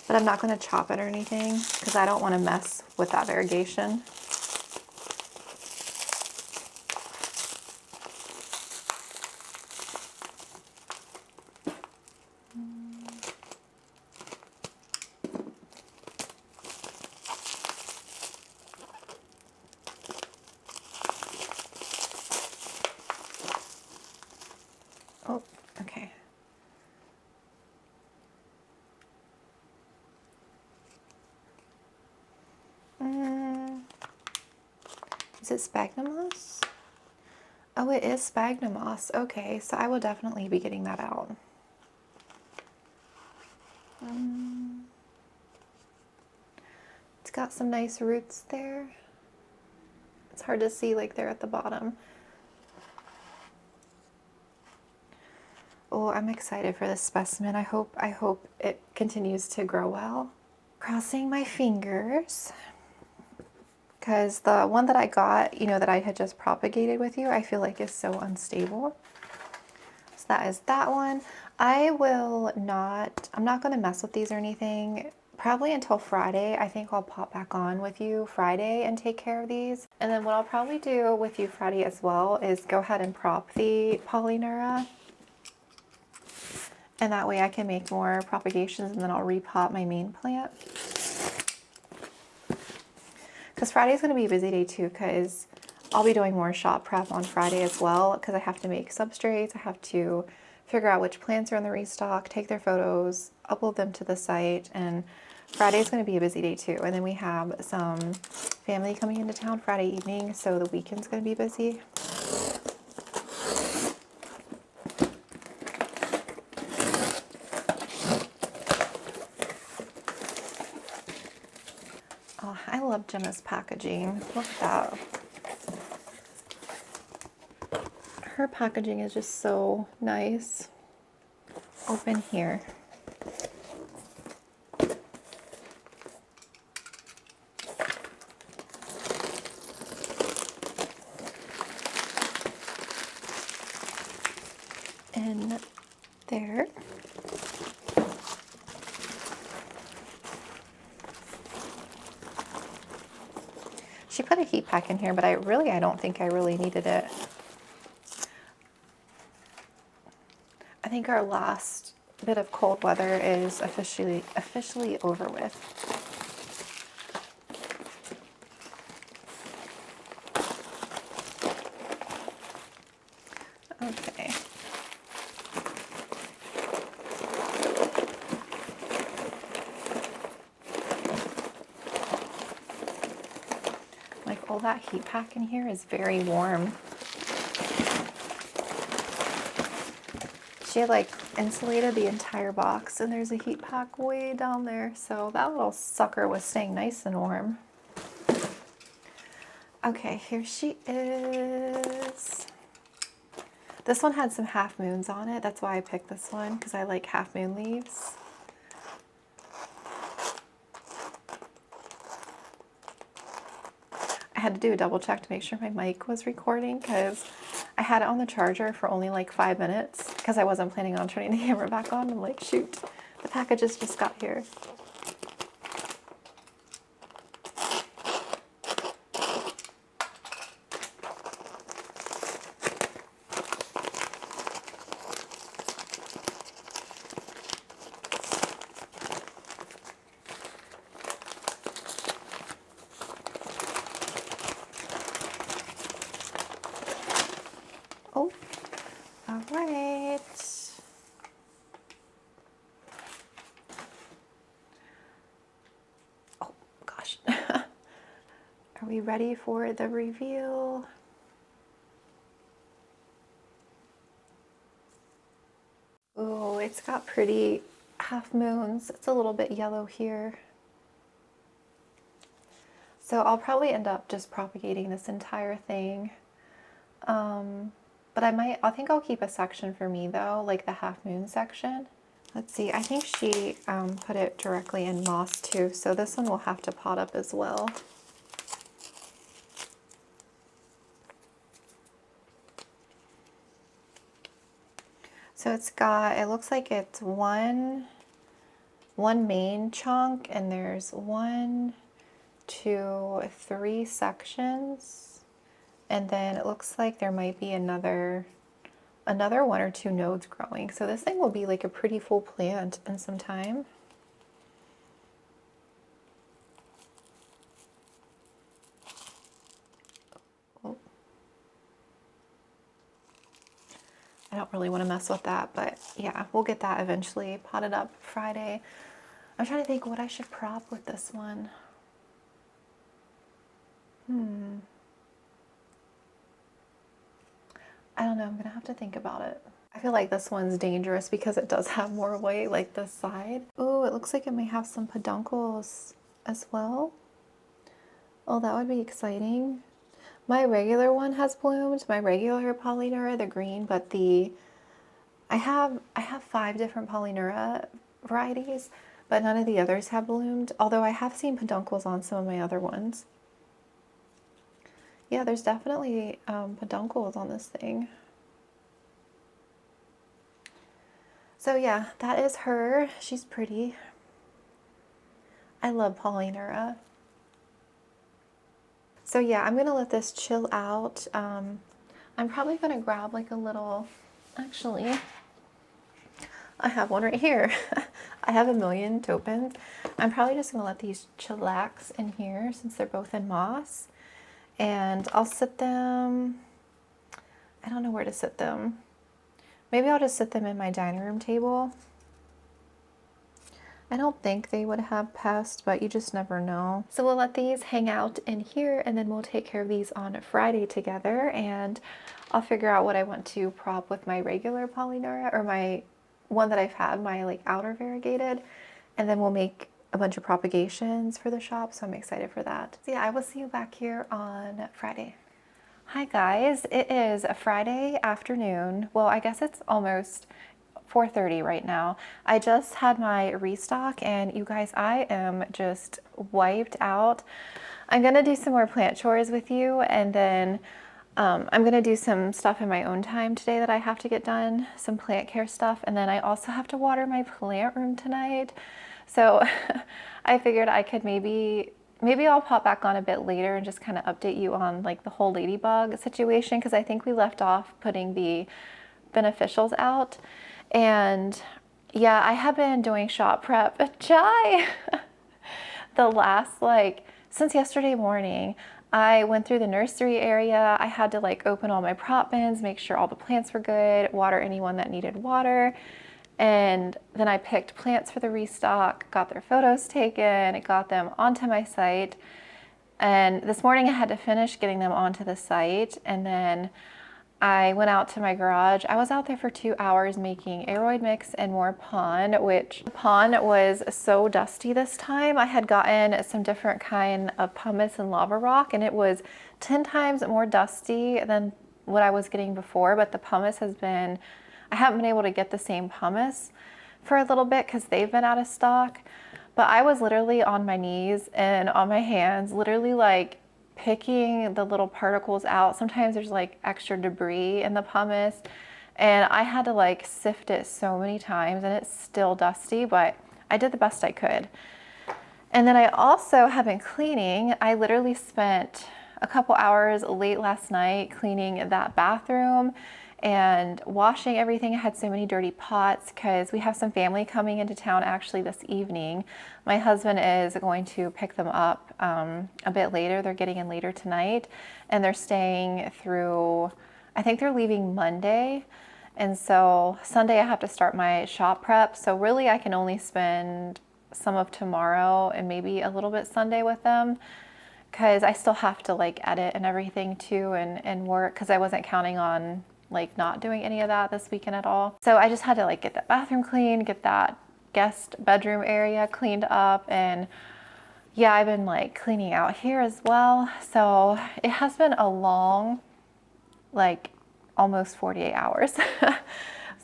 But I'm not going to chop it or anything because I don't want to mess with that variegation. Oh, okay. Is it sphagnum moss? Oh, it is sphagnum moss. Okay, so I will definitely be getting that out. It's got some nice roots there. It's hard to see like they're at the bottom. Oh, I'm excited for this specimen. I hope it continues to grow well. Crossing my fingers. Because the one that I got, you know, that I had just propagated with you, I feel like is so unstable. So that is that one. I'm not going to mess with these or anything, probably until Friday. I think I'll pop back on with you Friday and take care of these. And then what I'll probably do with you Friday as well is go ahead and prop the Polynura. And that way I can make more propagations, and then I'll repot my main plant. Because Friday's going to be a busy day too, because I'll be doing more shop prep on Friday as well, because I have to make substrates. I have to figure out which plants are in the restock, take their photos, upload them to the site, and Friday's going to be a busy day too. And then we have some family coming into town Friday evening, so the weekend's going to be busy. I love Jenna's packaging. Look at that. Her packaging is just so nice. Open here. In there. She put a heat pack in here, but I don't think I really needed it. I think our last bit of cold weather is officially over with. Okay. Like all that heat pack in here is very warm. She had like insulated the entire box, and there's a heat pack way down there, so that little sucker was staying nice and warm. Okay, here she is. This one had some half moons on it. That's why I picked this one, because I like half moon leaves. I had to do a double check to make sure my mic was recording, because I had it on the charger for only like 5 minutes because I wasn't planning on turning the camera back on. I'm like, shoot, the packages just got here. Oh, all right. Oh, gosh. Are we ready for the reveal? Oh, it's got pretty half moons. It's a little bit yellow here. So I'll probably end up just propagating this entire thing. But I think I'll keep a section for me though, like the half moon section. Let's see, I think she put it directly in moss too, so this one will have to pot up as well. So it's got, it looks like it's one main chunk, and there's 1, 2, 3 sections. And then it looks like there might be another 1 or 2 nodes growing. So this thing will be like a pretty full plant in some time. Oh. I don't really want to mess with that, but yeah, we'll get that eventually potted up Friday. I'm trying to think what I should prop with this one. I don't know, I'm gonna have to think about it. I feel like this one's dangerous because it does have more weight, like this side. Oh, it looks like it may have some peduncles as well. Oh, that would be exciting. My regular one has bloomed, my regular Polynura, the green, but I have 5 different Polynura varieties, but none of the others have bloomed, although I have seen peduncles on some of my other ones. Yeah, there's definitely peduncles on this thing. So yeah, that is her. She's pretty. I love Polynura. So yeah, I'm gonna let this chill out. I'm probably gonna grab like a little, actually, I have one right here. I have a million topins. I'm probably just gonna let these chillax in here since they're both in moss. And I'll sit them, I don't know where to sit them. Maybe I'll just sit them in my dining room table. I don't think they would have pests, but you just never know. So we'll let these hang out in here, and then we'll take care of these on Friday together, and I'll figure out what I want to prop with my regular Polynura, or my one that I've had, my like outer variegated, and then we'll make a bunch of propagations for the shop, so I'm excited for that. So yeah, I will see you back here on Friday. Hi guys, it is a Friday afternoon. Well, I guess it's almost 4:30 right now. I just had my restock and you guys, I am just wiped out. I'm gonna do some more plant chores with you, and then I'm gonna do some stuff in my own time today that I have to get done, some plant care stuff, and then I also have to water my plant room tonight. So I figured I could maybe I'll pop back on a bit later and just kind of update you on like the whole ladybug situation, because I think we left off putting the beneficials out. And yeah, I have been doing shop prep. Chai! The last, like, since yesterday morning, I went through the nursery area. I had to like open all my prop bins, make sure all the plants were good, water anyone that needed water. And then I picked plants for the restock, got their photos taken, got them onto my site. And this morning I had to finish getting them onto the site. And then I went out to my garage. I was out there for 2 hours making aroid mix and more pond, which the pond was so dusty this time. I had gotten some different kind of pumice and lava rock, and it was 10 times more dusty than what I was getting before. But the pumice has been, I haven't been able to get the same pumice for a little bit because they've been out of stock. But I was literally on my knees and on my hands, literally like picking the little particles out. Sometimes there's like extra debris in the pumice, and I had to like sift it so many times, and it's still dusty, but I did the best I could. And then I also have been cleaning. I literally spent a couple hours late last night cleaning that bathroom and washing everything. I had so many dirty pots because we have some family coming into town actually this evening. My husband is going to pick them up a bit later. They're getting in later tonight, and they're staying through, I think they're leaving Monday. And so Sunday I have to start my shop prep. So really I can only spend some of tomorrow and maybe a little bit Sunday with them, because I still have to like edit and everything too, and work, because I wasn't counting on like not doing any of that this weekend at all. So I just had to like get that bathroom clean, get that guest bedroom area cleaned up, and yeah, I've been like cleaning out here as well. So it has been a long, like almost 48 hours.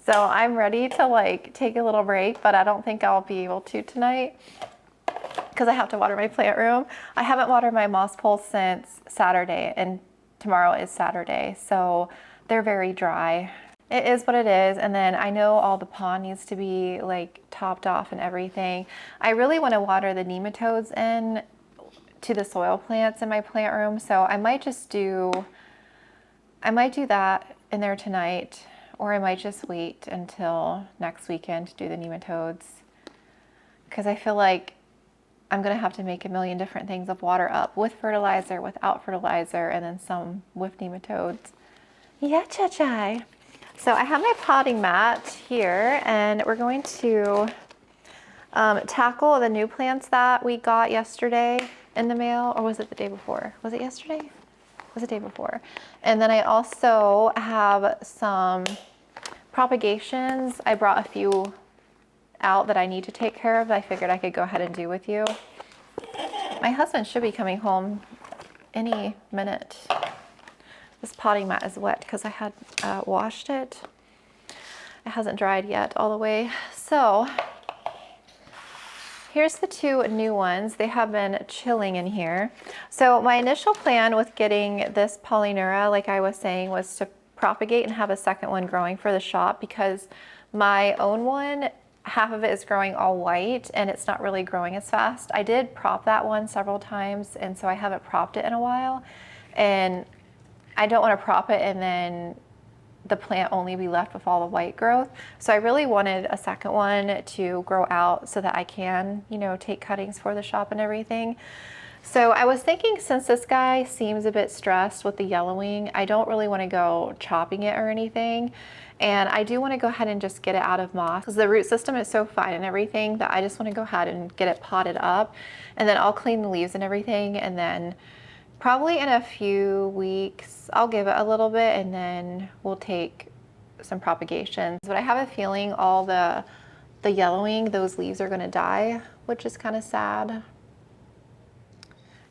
So I'm ready to like take a little break, but I don't think I'll be able to tonight because I have to water my plant room. I haven't watered my moss poles since Saturday, and tomorrow is Saturday. So they're very dry. It is what it is. And then I know all the pond needs to be like topped off and everything. I really want to water the nematodes in to the soil plants in my plant room. So I might do that in there tonight, or I might just wait until next weekend to do the nematodes, because I feel like I'm gonna have to make a million different things of water up, with fertilizer, without fertilizer, and then some with nematodes. Yeah, Chai. So I have my potting mat here, and we're going to tackle the new plants that we got yesterday in the mail, or was it the day before? Was it yesterday? It was the day before. And then I also have some propagations. I brought a few out that I need to take care of that I figured I could go ahead and do with you. My husband should be coming home any minute. This potting mat is wet because I had washed it. It hasn't dried yet all the way. So here's the two new ones. They have been chilling in here. So my initial plan with getting this Polynura, like I was saying, was to propagate and have a second one growing for the shop, because my own one, half of it is growing all white and it's not really growing as fast. I did prop that one several times, and so I haven't propped it in a while. And I don't want to prop it and then the plant only be left with all the white growth. So I really wanted a second one to grow out so that I can, you know, take cuttings for the shop and everything. So I was thinking, since this guy seems a bit stressed with the yellowing, I don't really want to go chopping it or anything. And I do want to go ahead and just get it out of moss, because the root system is so fine and everything that I just want to go ahead and get it potted up. And then I'll clean the leaves and everything, and then probably in a few weeks, I'll give it a little bit, and then we'll take some propagations. But I have a feeling all the the yellowing, those leaves are gonna die, which is kind of sad.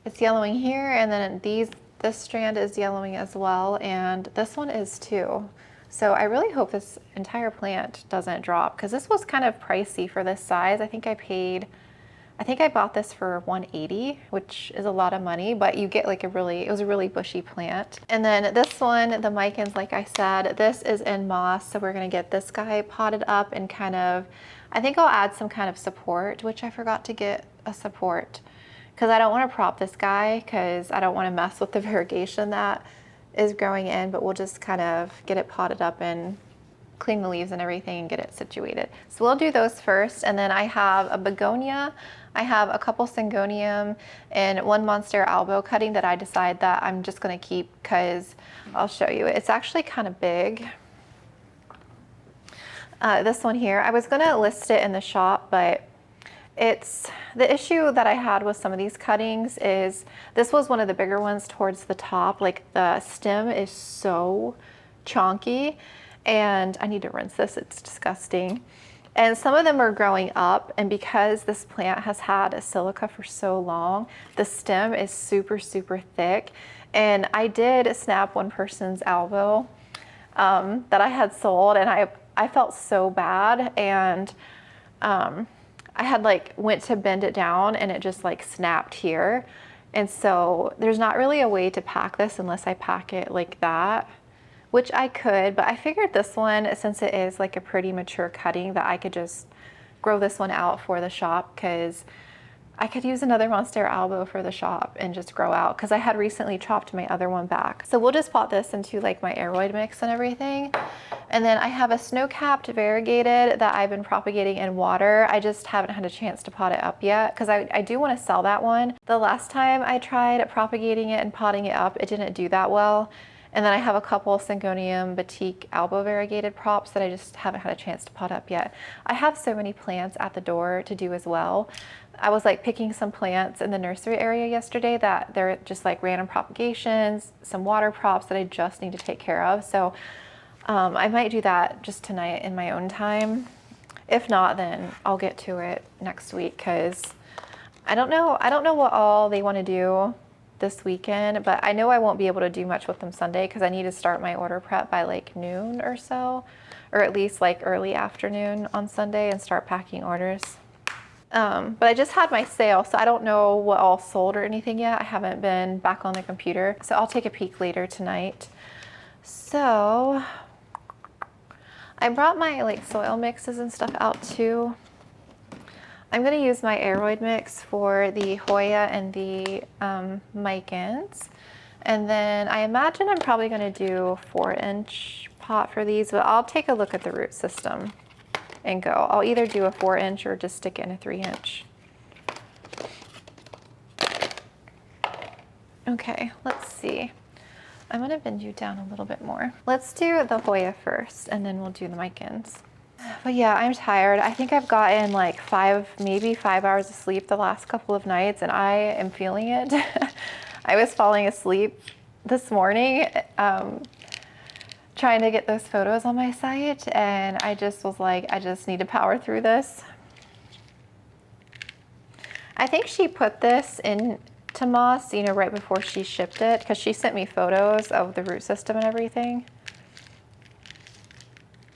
It's yellowing here, and then this strand is yellowing as well, and this one is too. So I really hope this entire plant doesn't drop, because this was kind of pricey for this size. I think I bought this for $180, which is a lot of money, but you get like it was a really bushy plant. And then this one, the micans, like I said, this is in moss. So we're gonna get this guy potted up and kind of, I think I'll add some kind of support, which I forgot to get a support, because I don't want to prop this guy, because I don't want to mess with the variegation that is growing in, but we'll just kind of get it potted up and clean the leaves and everything and get it situated. So we'll do those first, and then I have a begonia, I have a couple syngonium, and one monstera albo cutting that I decide that I'm just going to keep, because I'll show you. It's actually kind of big. This one here, I was going to list it in the shop, but it's the issue that I had with some of these cuttings is this was one of the bigger ones towards the top. Like the stem is so chonky, and I need to rinse this, it's disgusting. And some of them are growing up, and because this plant has had a silica for so long, the stem is super, super thick. And I did snap one person's elbow that I had sold, and I felt so bad, and I had like went to bend it down and it just like snapped here. And so there's not really a way to pack this unless I pack it like that, which I could, but I figured this one, since it is like a pretty mature cutting, that I could just grow this one out for the shop, because I could use another monstera albo for the shop and just grow out, because I had recently chopped my other one back. So we'll just pot this into like my aeroid mix and everything. And then I have a snow-capped variegated that I've been propagating in water. I just haven't had a chance to pot it up yet, because I do want to sell that one. The last time I tried propagating it and potting it up, it didn't do that well. And then I have a couple syngonium batik albo variegated props that I just haven't had a chance to pot up yet. I have so many plants at the door to do as well. I was like picking some plants in the nursery area yesterday that they're just like random propagations, some water props that I just need to take care of. So I might do that just tonight in my own time. If not, then I'll get to it next week, because I don't know what all they want to do this weekend, but I know I won't be able to do much with them Sunday, because I need to start my order prep by like noon or so, or at least like early afternoon on Sunday, and start packing orders. But I just had my sale, so I don't know what all sold or anything yet. I haven't been back on the computer, so I'll take a peek later tonight. So I brought my like soil mixes and stuff out too. I'm going to use my aeroid mix for the Hoya and the micans. And then I imagine I'm probably going to do a 4-inch pot for these, but I'll take a look at the root system and go. I'll either do a 4-inch or just stick it in a 3-inch. Okay, let's see. I'm going to bend you down a little bit more. Let's do the Hoya first, and then we'll do the micans. But yeah, I'm tired. I think I've gotten like maybe 5 hours of sleep the last couple of nights, and I am feeling it. I was falling asleep this morning trying to get those photos on my site, and I just was like, I just need to power through this. I think she put this into moss, you know, right before she shipped it, because she sent me photos of the root system and everything.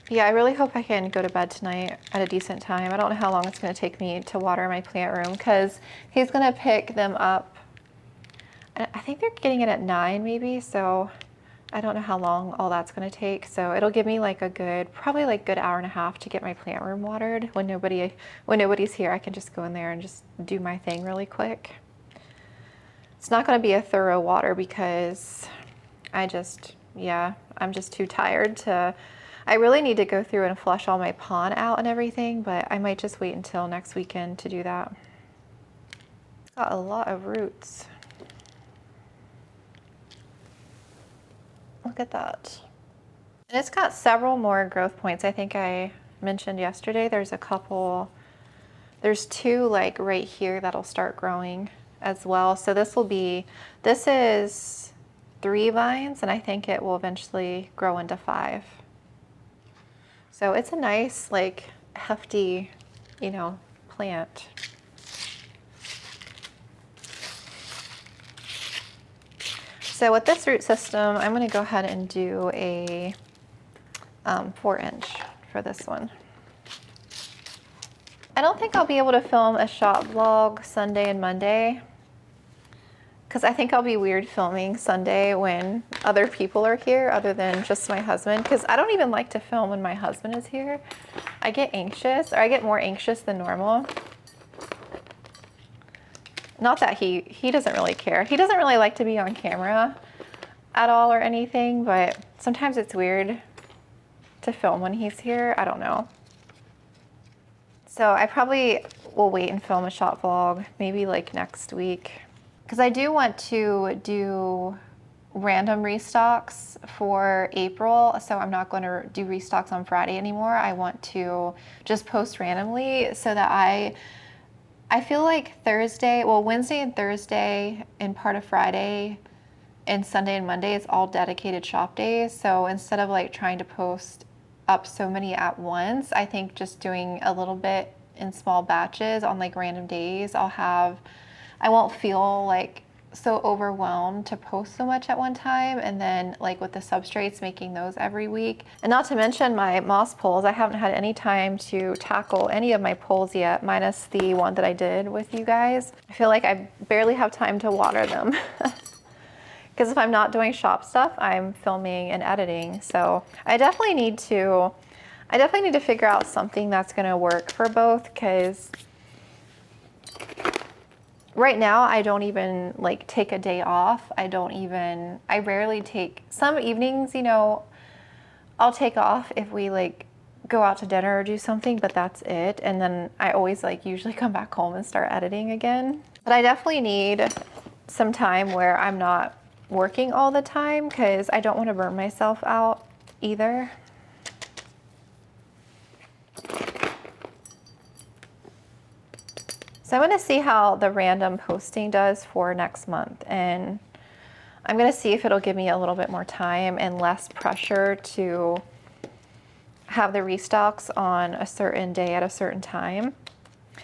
Yeah, I really hope I can go to bed tonight at a decent time. I don't know how long it's going to take me to water my plant room, because he's going to pick them up. I think they're getting it at 9 maybe, so I don't know how long all that's going to take. So it'll give me like a good, probably like good hour and a half to get my plant room watered. When nobody's here, I can just go in there and just do my thing really quick. It's not going to be a thorough water, because I'm just too tired to. I really need to go through and flush all my pond out and everything, but I might just wait until next weekend to do that. It's got a lot of roots. Look at that. And it's got several more growth points. I think I mentioned yesterday there's there's 2 like right here that'll start growing as well. So this is 3 vines, and I think it will eventually grow into 5. So it's a nice, like, hefty you know, plant. So with this root system, I'm going to go ahead and do a 4-inch for this one. I don't think I'll be able to film a shop vlog Sunday and Monday, because I think I'll be weird filming Sunday when other people are here other than just my husband, because I don't even like to film when my husband is here. I get anxious, or I get more anxious than normal. Not that he doesn't really care. He doesn't really like to be on camera at all or anything, but sometimes it's weird to film when he's here. I don't know. So I probably will wait and film a shop vlog maybe like next week, because I do want to do random restocks for April. So I'm not going to do restocks on Friday anymore. I want to just post randomly so that I feel like Thursday, well, Wednesday and Thursday and part of Friday and Sunday and Monday is all dedicated shop days. So instead of like trying to post up so many at once, I think just doing a little bit in small batches on like random days, I won't feel like so overwhelmed to post so much at one time. And then like with the substrates, making those every week. And not to mention my moss poles, I haven't had any time to tackle any of my poles yet, minus the one that I did with you guys. I feel like I barely have time to water them. Because if I'm not doing shop stuff, I'm filming and editing. So I definitely need to figure out something that's gonna work for both, because right now I don't even like take a day off. I rarely take, some evenings, you know, I'll take off if we like go out to dinner or do something, but that's it. And then I always like usually come back home and start editing again. But I definitely need some time where I'm not working all the time, because I don't want to burn myself out either. So I'm going to see how the random posting does for next month, and I'm going to see if it'll give me a little bit more time and less pressure to have the restocks on a certain day at a certain time.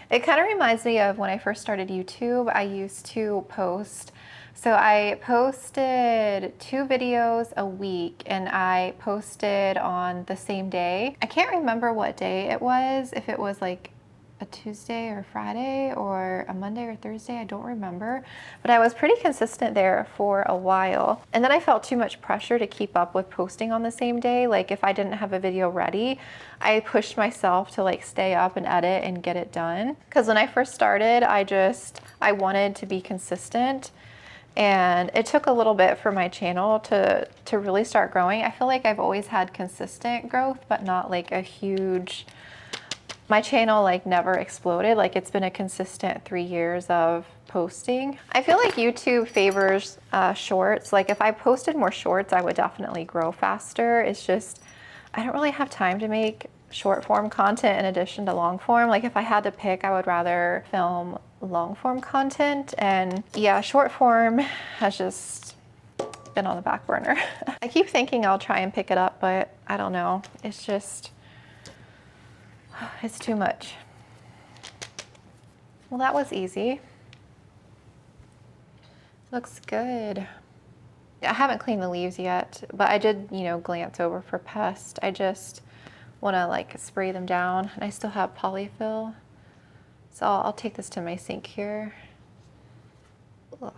It kind of reminds me of when I first started YouTube. I used to post, so I posted 2 videos a week, and I posted on the same day. I can't remember what day it was, if it was like a Tuesday or Friday or a Monday or Thursday, I don't remember, but I was pretty consistent there for a while. And then I felt too much pressure to keep up with posting on the same day. Like if I didn't have a video ready, I pushed myself to like stay up and edit and get it done. Because when I first started, I wanted to be consistent, and it took a little bit for my channel to really start growing. I feel like I've always had consistent growth, but not like a huge, my channel like never exploded. Like it's been a consistent 3 years of posting. I feel like YouTube favors shorts. Like if I posted more shorts, I would definitely grow faster. It's just, I don't really have time to make short form content in addition to long form. Like if I had to pick, I would rather film long form content. And yeah, short form has just been on the back burner. I keep thinking I'll try and pick it up, but I don't know. It's just, it's too much. Well, that was easy. Looks good. I haven't cleaned the leaves yet, but I did, you know, glance over for pests. I just want to like spray them down, and I still have polyfill. So I'll take this to my sink here. Ugh.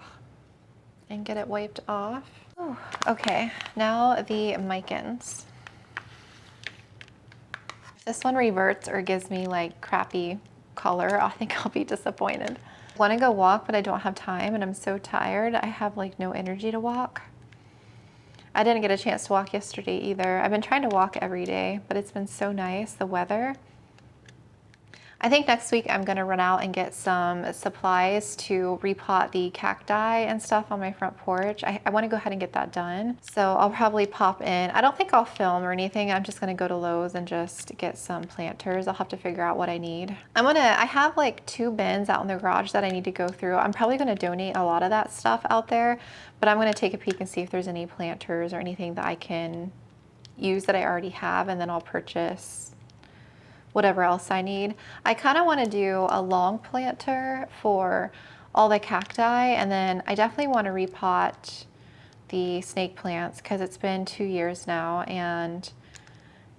And get it wiped off. Oh, okay, now the micans. If this one reverts or gives me like crappy color, I think I'll be disappointed. I want to go walk, but I don't have time, and I'm so tired. I have like no energy to walk. I didn't get a chance to walk yesterday either. I've been trying to walk every day, but it's been so nice, the weather. I think next week I'm gonna run out and get some supplies to repot the cacti and stuff on my front porch. I wanna go ahead and get that done. So I'll probably pop in. I don't think I'll film or anything. I'm just gonna go to Lowe's and just get some planters. I'll have to figure out what I need. I have like 2 bins out in the garage that I need to go through. I'm probably gonna donate a lot of that stuff out there, but I'm gonna take a peek and see if there's any planters or anything that I can use that I already have, and then I'll purchase whatever else I need. I kind of want to do a long planter for all the cacti, and then I definitely want to repot the snake plants because it's been 2 years now, and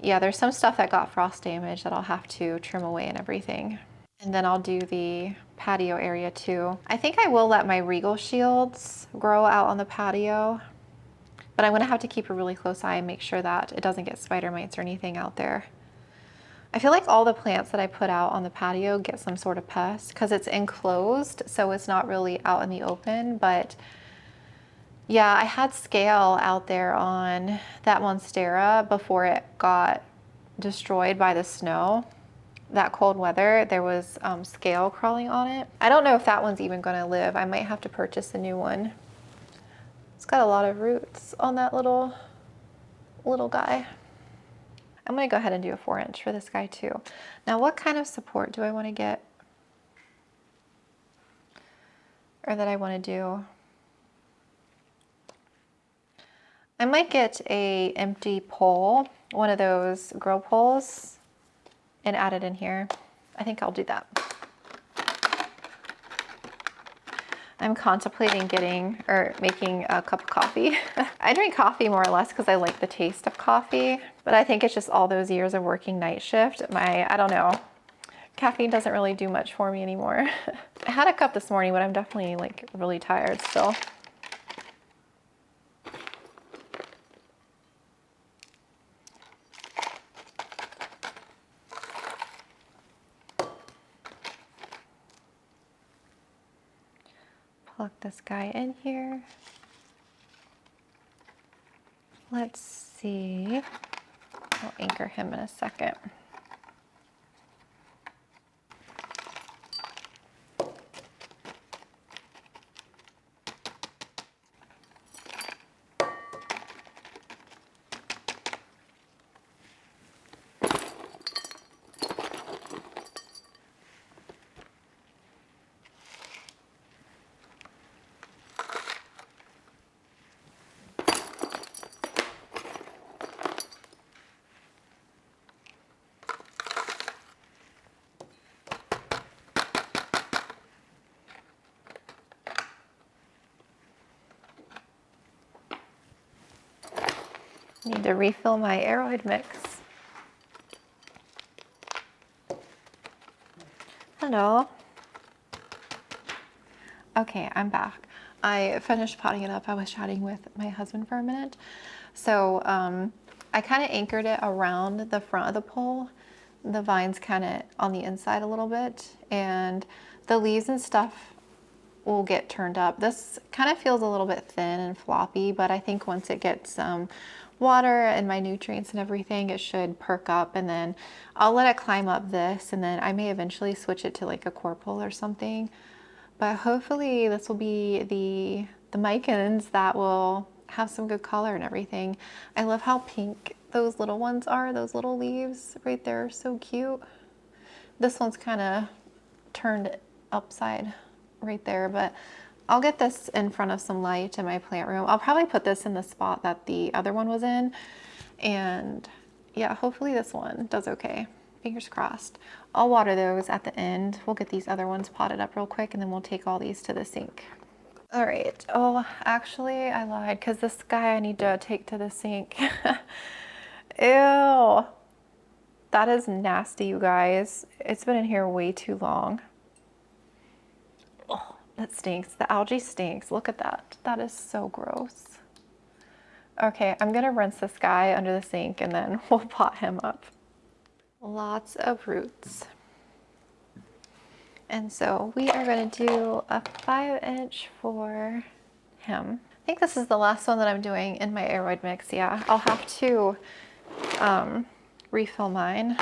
yeah, there's some stuff that got frost damage that I'll have to trim away and everything. And then I'll do the patio area too. I think I will let my regal shields grow out on the patio, but I'm gonna have to keep a really close eye and make sure that it doesn't get spider mites or anything out there. I feel like all the plants that I put out on the patio get some sort of pest because it's enclosed, so it's not really out in the open. But yeah, I had scale out there on that monstera before it got destroyed by the snow. That cold weather, there was scale crawling on it. I don't know if that one's even gonna live. I might have to purchase a new one. It's got a lot of roots on that little guy. I'm gonna go ahead and do a 4-inch for this guy too. Now, what kind of support do I wanna get? Or that I wanna do? I might get a empty pole, one of those grow poles, and add it in here. I think I'll do that. I'm contemplating getting or making a cup of coffee. I drink coffee more or less because I like the taste of coffee, but I think it's just all those years of working night shift. I don't know, caffeine doesn't really do much for me anymore. I had a cup this morning, but I'm definitely like really tired still. Plug this guy in here. Let's see. I'll anchor him in a second. Need to refill my aeroid mix. Hello. Okay, I'm back. I finished potting it up. I was chatting with my husband for a minute. So I kind of anchored it around the front of the pole. The vine's kind of on the inside a little bit, and the leaves and stuff will get turned up. This kind of feels a little bit thin and floppy, but I think once it gets water and my nutrients and everything, it should perk up, and then I'll let it climb up this, and then I may eventually switch it to like a core pole or something. But hopefully this will be the micans that will have some good color and everything. I love how pink those little ones are, those little leaves right there are so cute. This one's kind of turned upside right there, but I'll get this in front of some light in my plant room. I'll probably put this in the spot that the other one was in, and yeah, hopefully this one does okay. Fingers crossed. I'll water those at the end. We'll get these other ones potted up real quick, and then we'll take all these to the sink. All right. Oh, actually, I lied, because this guy I need to take to the sink. Ew. That is nasty, you guys. It's been in here way too long. Oh, that stinks. The algae stinks. Look at that. That is so gross. Okay, I'm gonna rinse this guy under the sink, and then we'll pot him up. Lots of roots. And so we are going to do a 5-inch for him. I think this is the last one that I'm doing in my aeroid mix. Yeah, I'll have to refill mine.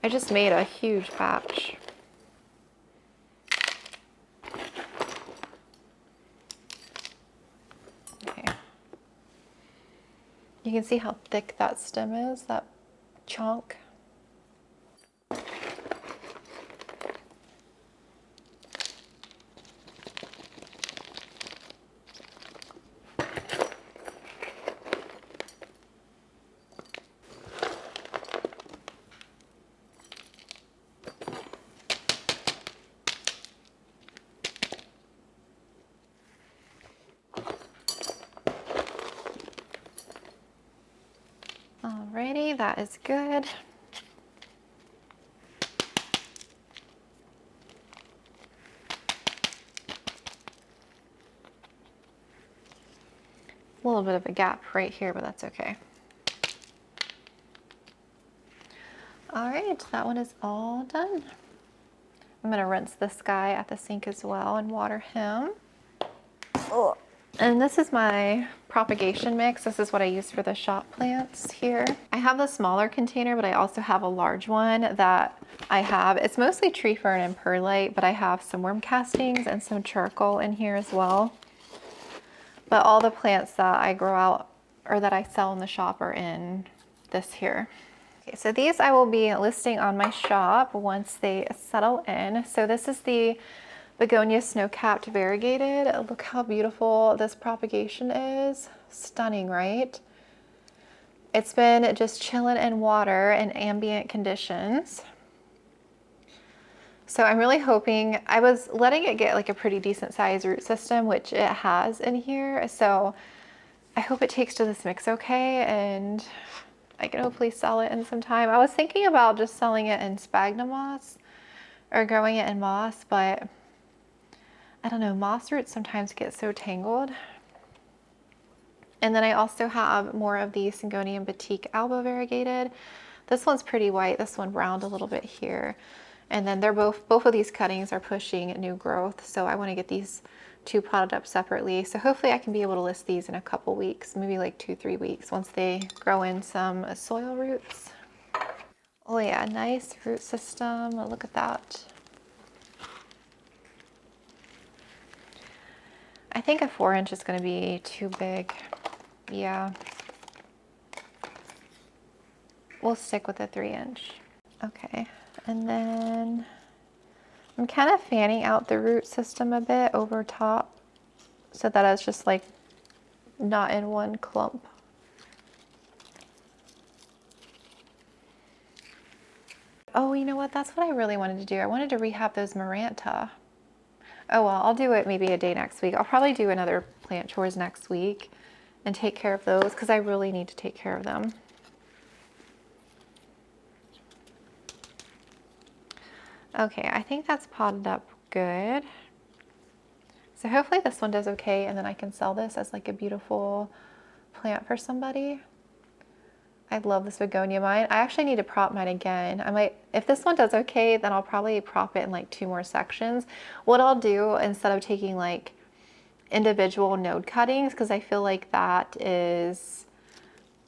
I just made a huge batch. Okay. You can see how thick that stem is, that chunk. that is good. A little bit of a gap right here, but that's okay. All right, that one is all done. I'm gonna rinse this guy at the sink as well and water him. Oh. And this is my propagation mix. This is what I use for the shop plants here. I have the smaller container, but I also have a large one that I have. It's mostly tree fern and perlite, but I have some worm castings and some charcoal in here as well. But all the plants that I grow out or that I sell in the shop are in this here. Okay, so these I will be listing on my shop once they settle in. So this is the begonia snow-capped variegated. Look how beautiful this propagation is. Stunning, right? It's been just chilling in water in ambient conditions. So I'm really hoping, I was letting it get like a pretty decent size root system, which it has in here. So I hope it takes to this mix okay, and I can hopefully sell it in some time. I was thinking about just selling it in sphagnum moss or growing it in moss, but I don't know, moss roots sometimes get so tangled. And then I also have more of the Syngonium Batik Alba variegated. This one's pretty white, this one browned a little bit here. And then they're both of these cuttings are pushing new growth. So I want to get these two potted up separately. So hopefully I can be able to list these in a couple weeks, maybe like 2-3 weeks once they grow in some soil roots. Oh yeah, nice root system. Look at that. I think a 4-inch is going to be too big. Yeah. We'll stick with a 3-inch. Okay. And then I'm kind of fanning out the root system a bit over top so that it's just like not in one clump. Oh, you know what? That's what I really wanted to do. I wanted to rehab those Maranta. Oh well, I'll do it maybe a day next week. I'll probably do another plant chores next week and take care of those because I really need to take care of them. Okay, I think that's potted up good. So hopefully this one does okay, and then I can sell this as like a beautiful plant for somebody. I love this begonia mine. I actually need to prop mine again. I might, if this one does okay, then I'll probably prop it in like 2 more sections. What I'll do instead of taking like individual node cuttings, because I feel like that is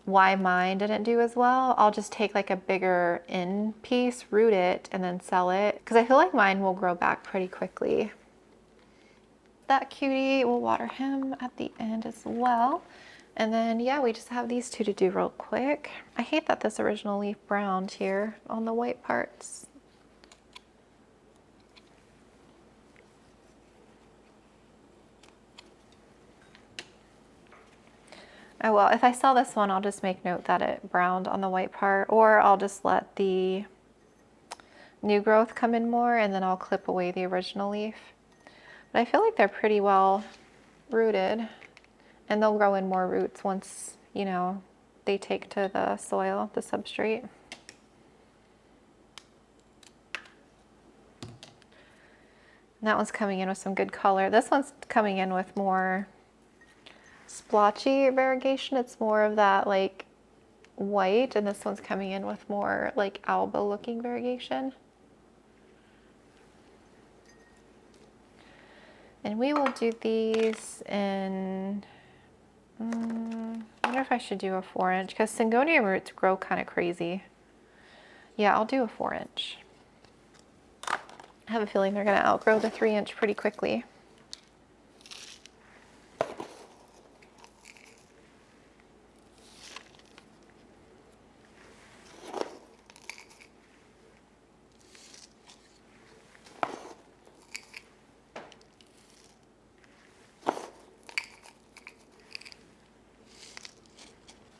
why mine didn't do as well, I'll just take like a bigger end piece, root it, and then sell it, because I feel like mine will grow back pretty quickly. That cutie, we'll water him at the end as well. And then yeah, we just have these two to do real quick. I hate that this original leaf browned here on the white parts. Oh well, if I sell this one, I'll just make note that it browned on the white part, or I'll just let the new growth come in more and then I'll clip away the original leaf. But I feel like they're pretty well rooted, and they'll grow in more roots once, you know, they take to the soil, the substrate. And that one's coming in with some good color. This one's coming in with more splotchy variegation. It's more of that like white, and this one's coming in with more like alba looking variegation. And we will do these in, I wonder if I should do a 4-inch, because Syngonium roots grow kind of crazy. Yeah, I'll do a 4-inch. I have a feeling they're going to outgrow the 3-inch pretty quickly.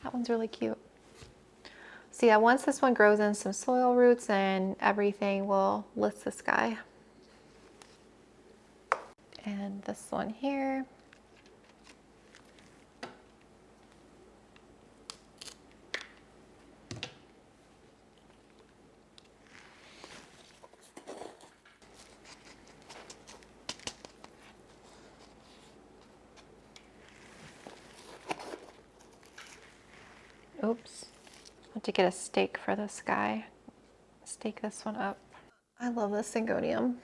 That one's really cute. So yeah, once this one grows in some soil roots and everything, we'll list this guy. And this one here. Oops. I have to get a stake for this guy. Stake this one up. I love this Syngonium.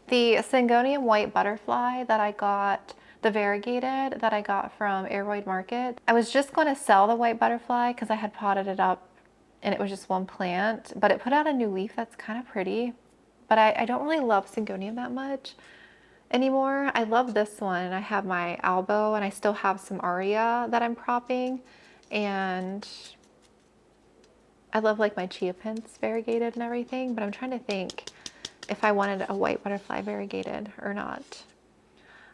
The Syngonium white butterfly that I got, the variegated that I got from Aroid Market. I was just going to sell the white butterfly because I had potted it up and it was just one plant, but it put out a new leaf that's kind of pretty. But I don't really love Syngonium that much anymore. I love this one. I have my Albo and I still have some Aria that I'm propping, and I love like my Chia Pins variegated and everything, but I'm trying to think if I wanted a white butterfly variegated or not.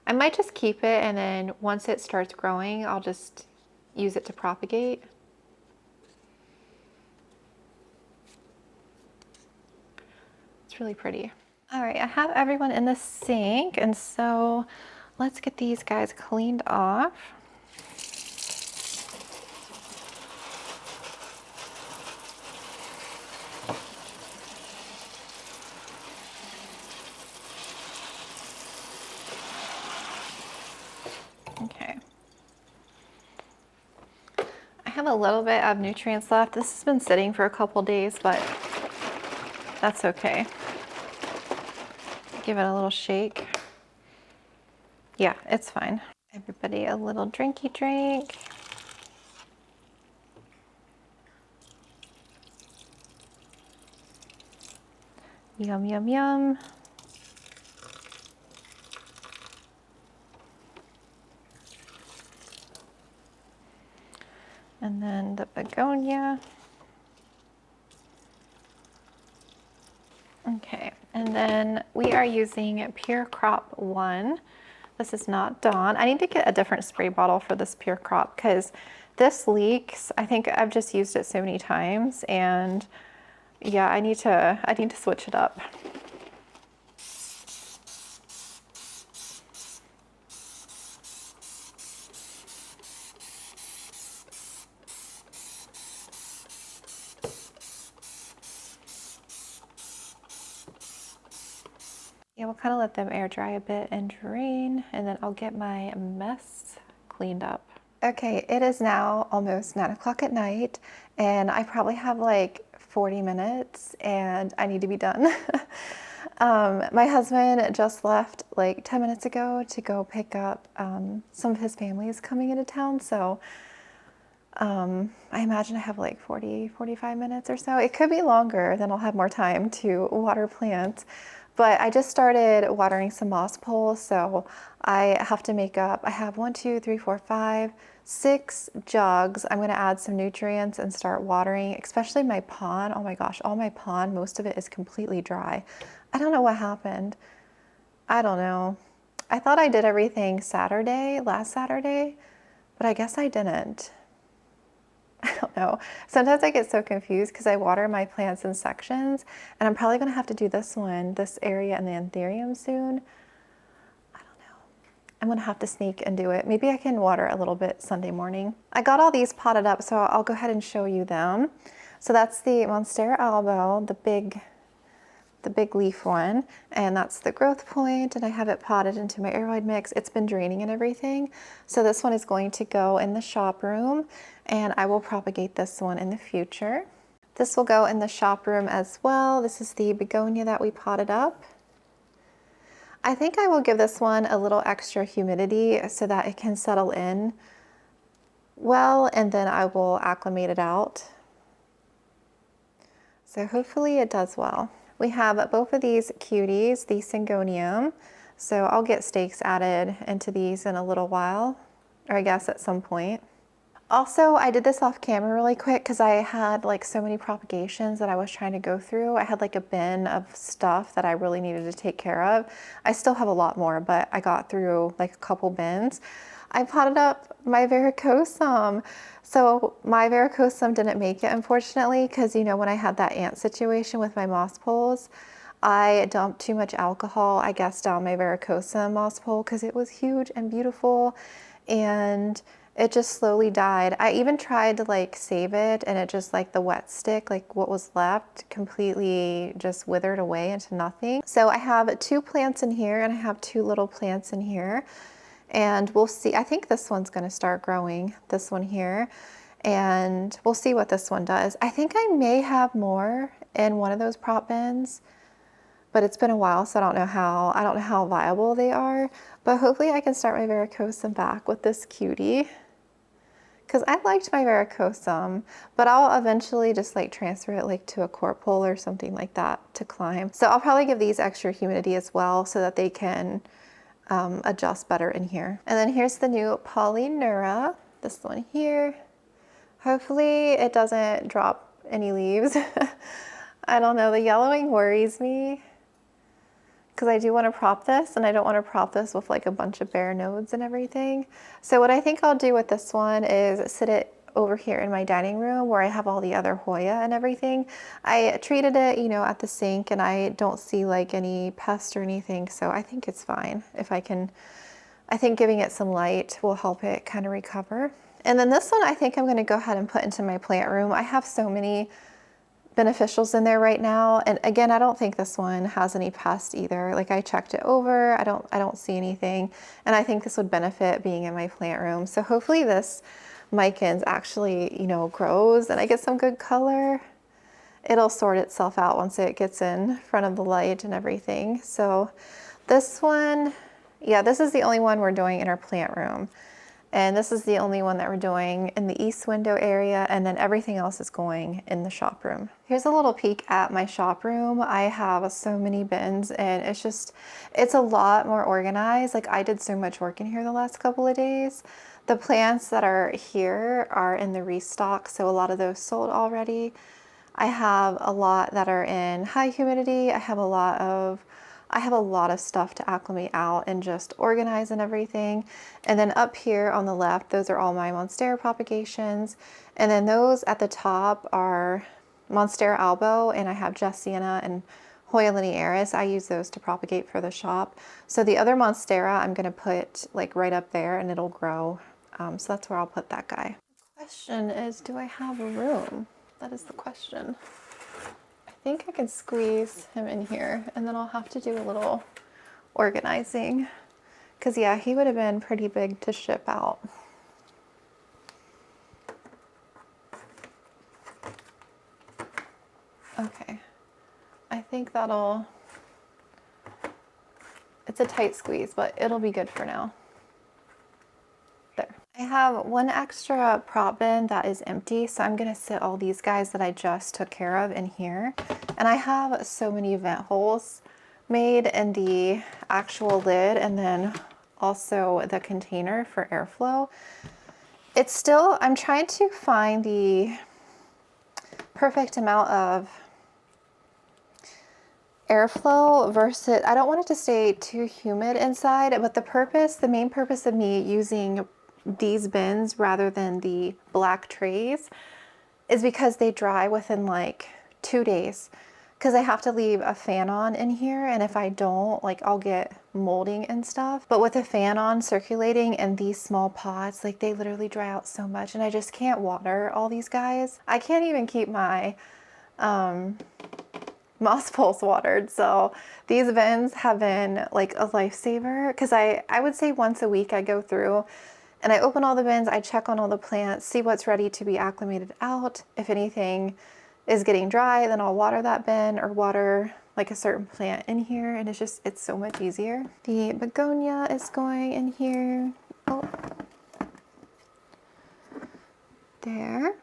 I might just keep it, and then once it starts growing, I'll just use it to propagate. It's really pretty. All right, I have everyone in the sink, and so let's get these guys cleaned off. Okay. I have a little bit of nutrients left. This has been sitting for a couple days, but that's okay. Give it a little shake. Yeah, it's fine. Everybody a little drinky drink. Yum, yum, yum. And then the begonia. Okay, and then we are using Pure Crop 1. This is not Dawn. I need to get a different spray bottle for this Pure Crop because this leaks. I think I've just used it so many times, and yeah, I need to switch it up. Yeah, we'll kind of let them air dry a bit and drain, and then I'll get my mess cleaned up. Okay, it is now almost 9 o'clock at night, and I probably have like 40 minutes and I need to be done. My husband just left like 10 minutes ago to go pick up some of his family is coming into town, so I imagine I have like 45 minutes or so. It could be longer, then I'll have more time to water plants. But I just started watering some moss poles, so I have to make up, I have 1, 2, 3, 4, 5, 6 jugs. I'm gonna add some nutrients and start watering, especially my pond. Oh my gosh, all my pond, most of it is completely dry. I don't know what happened. I don't know. I thought I did everything last Saturday, but I guess I didn't. I don't know. Sometimes I get so confused because I water my plants in sections, and I'm probably going to have to do this area and the anthurium soon. I don't know. I'm going to have to sneak and do it. Maybe I can water a little bit Sunday morning. I got all these potted up, so I'll go ahead and show you them. So that's the Monstera albo, the big leaf one, and that's the growth point, and I have it potted into my aeroid mix. It's been draining and everything. So this one is going to go in the shop room, and I will propagate this one in the future. This will go in the shop room as well. This is the begonia that we potted up. I think I will give this one a little extra humidity so that it can settle in well, and then I will acclimate it out. So hopefully it does well. We have both of these cuties, the Syngonium. So I'll get stakes added into these in a little while, or I guess at some point. Also, I did this off camera really quick because I had like so many propagations that I was trying to go through. I had like a bin of stuff that I really needed to take care of. I still have a lot more, but I got through like a couple bins. I potted up my varicosum. So my varicosum didn't make it, unfortunately, because you know, when I had that ant situation with my moss poles, I dumped too much alcohol, I guess, down my varicosum moss pole because it was huge and beautiful, and it just slowly died. I even tried to like save it, and it just, like the wet stick, like what was left, completely just withered away into nothing. So I have 2 plants in here, and I have 2 little plants in here. And we'll see. I think this one's going to start growing, this one here. And we'll see what this one does. I think I may have more in one of those prop bins, but it's been a while, so I don't know how viable they are. But hopefully I can start my varicosum back with this cutie, because I liked my varicosum, but I'll eventually just like transfer it like to a court pole or something like that to climb. So I'll probably give these extra humidity as well so that they can adjust better in here. And then here's the new Polynura, this one here. Hopefully it doesn't drop any leaves. I don't know, the yellowing worries me because I do want to prop this, and I don't want to prop this with like a bunch of bare nodes and everything. So what I think I'll do with this one is sit it over here in my dining room where I have all the other Hoya and everything. I treated it, you know, at the sink, and I don't see like any pests or anything, so I think it's fine. If I think giving it some light will help it kind of recover. And then this one I think I'm going to go ahead and put into my plant room. I have so many beneficials in there right now, and again, I don't think this one has any pests either. Like, I checked it over, I don't see anything, and I think this would benefit being in my plant room. So hopefully this micans actually, you know, grows and I get some good color. It'll sort itself out once it gets in front of the light and everything. So this one, yeah, this is the only one we're doing in our plant room. And this is the only one that we're doing in the east window area, and then everything else is going in the shop room. Here's a little peek at my shop room. I have so many bins, and it's a lot more organized. Like, I did so much work in here the last couple of days. The plants that are here are in the restock, so a lot of those sold already. I have a lot that are in high humidity. I have a lot of stuff to acclimate out and just organize and everything. And then up here on the left, those are all my Monstera propagations. And then those at the top are Monstera albo, and I have Jessiana and Hoya linearis. I use those to propagate for the shop. So the other Monstera I'm gonna put like right up there, and it'll grow. So that's where I'll put that guy. The question is, do I have a room? That is the question. I think I can squeeze him in here, and then I'll have to do a little organizing, because yeah, he would have been pretty big to ship out. Okay, I think it's a tight squeeze, but it'll be good for now. There. I have one extra prop bin that is empty, so I'm gonna sit all these guys that I just took care of in here. And I have so many vent holes made in the actual lid, and then also the container for airflow. I'm trying to find the perfect amount of airflow versus, I don't want it to stay too humid inside, but the main purpose of me using these bins rather than the black trays is because they dry within like 2 days, because I have to leave a fan on in here, and if I don't, like, I'll get molding and stuff. But with a fan on circulating in these small pots, like, they literally dry out so much, and I just can't water all these guys. I can't even keep my moss poles watered. So these bins have been like a lifesaver, because I would say once a week I go through and I open all the bins, I check on all the plants, see what's ready to be acclimated out. If anything is getting dry, then I'll water that bin or water like a certain plant in here, and it's so much easier. The begonia is going in here. Oh, there.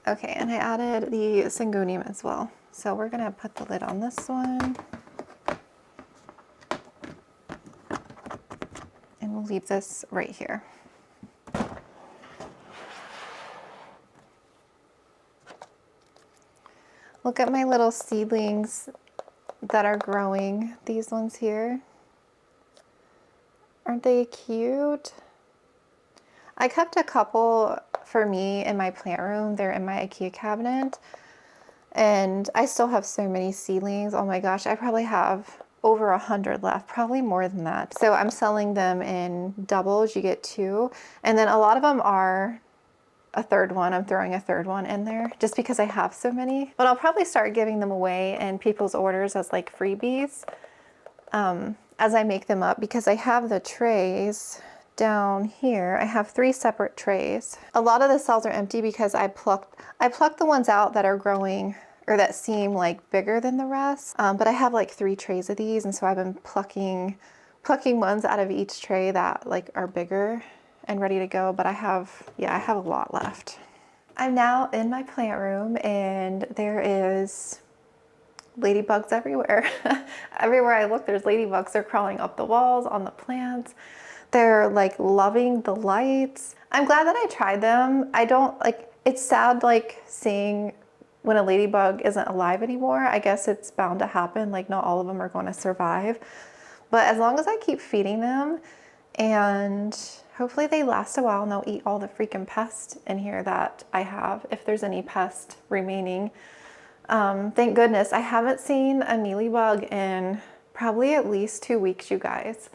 Okay, and I added the syngonium as well. So we're gonna put the lid on this one, and we'll leave this right here. Look at my little seedlings that are growing. These ones here. Aren't they cute? I kept a couple for me in my plant room. They're in my IKEA cabinet. And I still have so many seedlings. Oh my gosh, I probably have over 100 left, probably more than that. So I'm selling them in doubles. You get 2. And then a lot of them are a third one. I'm throwing a third one in there just because I have so many. But I'll probably start giving them away in people's orders as like freebies as I make them up, because I have the trays down here, I have 3 separate trays. A lot of the cells are empty because I plucked the ones out that are growing or that seem like bigger than the rest. But I have like 3 trays of these, and so I've been plucking ones out of each tray that like are bigger and ready to go. But I have a lot left. I'm now in my plant room, and there is ladybugs everywhere. Everywhere I look, there's ladybugs. They're crawling up the walls, on the plants. They're like loving the lights. I'm glad that I tried them. I don't like, it's sad like seeing when a ladybug isn't alive anymore. I guess it's bound to happen. Like not all of them are going to survive. But as long as I keep feeding them, and hopefully they last a while and they'll eat all the freaking pests in here that I have, if there's any pest remaining. Thank goodness I haven't seen a mealybug in probably at least 2 weeks, you guys,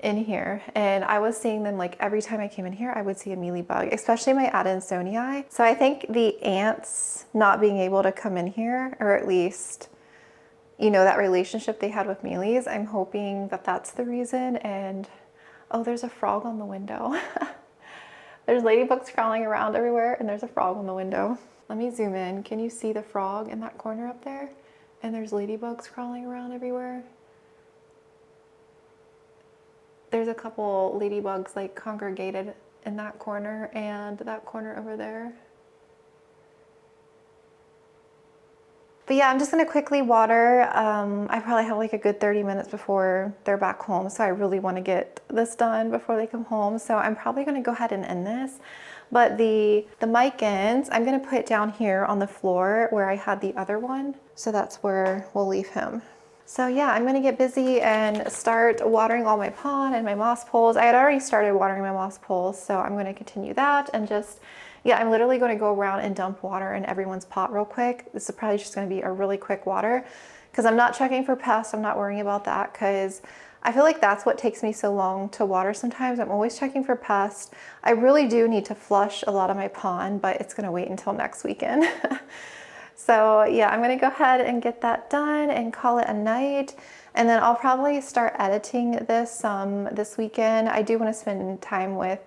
in here. And I was seeing them like every time I came in here, I would see a mealybug, especially my Adansonii. So I think the ants not being able to come in here, or at least, you know, that relationship they had with mealies, I'm hoping that that's the reason. And oh, there's a frog on the window. There's ladybugs crawling around everywhere, and there's a frog on the window. Let me zoom in. Can you see the frog in that corner up there? And there's ladybugs crawling around everywhere. There's a couple ladybugs like congregated in that corner and that corner over there. But yeah, I'm just gonna quickly water. I probably have like a good 30 minutes before they're back home. So I really wanna get this done before they come home. So I'm probably gonna go ahead and end this. But the micans, I'm gonna put down here on the floor where I had the other one. So that's where we'll leave him. So yeah, I'm gonna get busy and start watering all my pond and my moss poles. I had already started watering my moss poles, so I'm gonna continue that and just, yeah, I'm literally gonna go around and dump water in everyone's pot real quick. This is probably just gonna be a really quick water because I'm not checking for pests. I'm not worrying about that because I feel like that's what takes me so long to water sometimes. I'm always checking for pests. I really do need to flush a lot of my pond, but it's gonna wait until next weekend. So yeah, I'm gonna go ahead and get that done and call it a night. And then I'll probably start editing this this weekend. I do wanna spend time with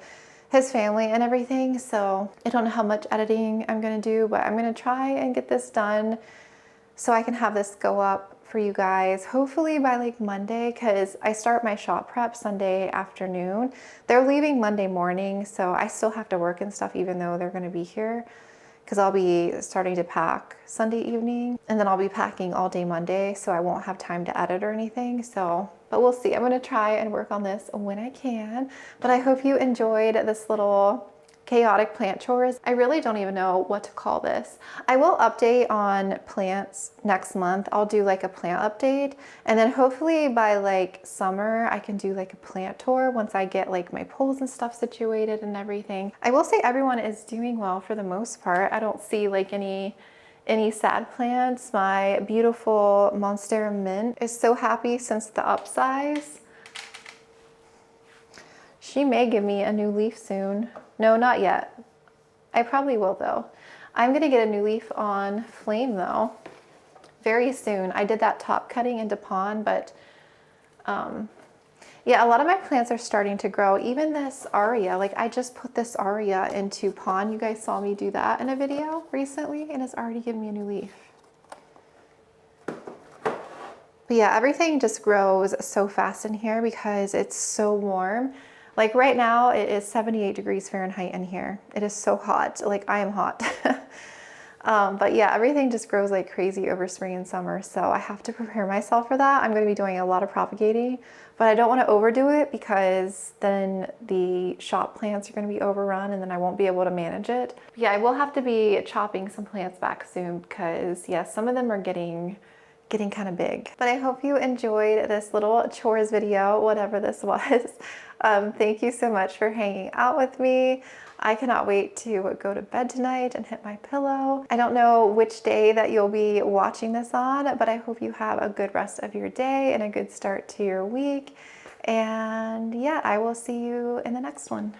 his family and everything. So I don't know how much editing I'm gonna do, but I'm gonna try and get this done so I can have this go up for you guys, hopefully by like Monday, because I start my shop prep Sunday afternoon. They're leaving Monday morning, so I still have to work and stuff even though they're gonna be here, because I'll be starting to pack Sunday evening and then I'll be packing all day Monday, so I won't have time to edit or anything. So, but we'll see. I'm gonna try and work on this when I can. But I hope you enjoyed this little chaotic plant chores. I really don't even know what to call this. I will update on plants next month. I'll do like a plant update, and then hopefully by like summer I can do like a plant tour once I get like my poles and stuff situated and everything. I will say everyone is doing well for the most part. I don't see like any sad plants. My beautiful Monstera Mint is so happy since the upsize. She may give me a new leaf soon. No, not yet. I probably will though. I'm gonna get a new leaf on Flame though, very soon. I did that top cutting into pond, but yeah, a lot of my plants are starting to grow. Even this Aria, like I just put this Aria into pond. You guys saw me do that in a video recently, and it's already given me a new leaf. But yeah, everything just grows so fast in here because it's so warm. Like right now it is 78 degrees Fahrenheit in here. It is so hot, like I am hot. But yeah, everything just grows like crazy over spring and summer. So I have to prepare myself for that. I'm gonna be doing a lot of propagating, but I don't wanna overdo it because then the shop plants are gonna be overrun and then I won't be able to manage it. But yeah, I will have to be chopping some plants back soon because yeah, some of them are getting kind of big. But I hope you enjoyed this little chores video, whatever this was. Thank you so much for hanging out with me. I cannot wait to go to bed tonight and hit my pillow. I don't know which day that you'll be watching this on, but I hope you have a good rest of your day and a good start to your week. And yeah, I will see you in the next one.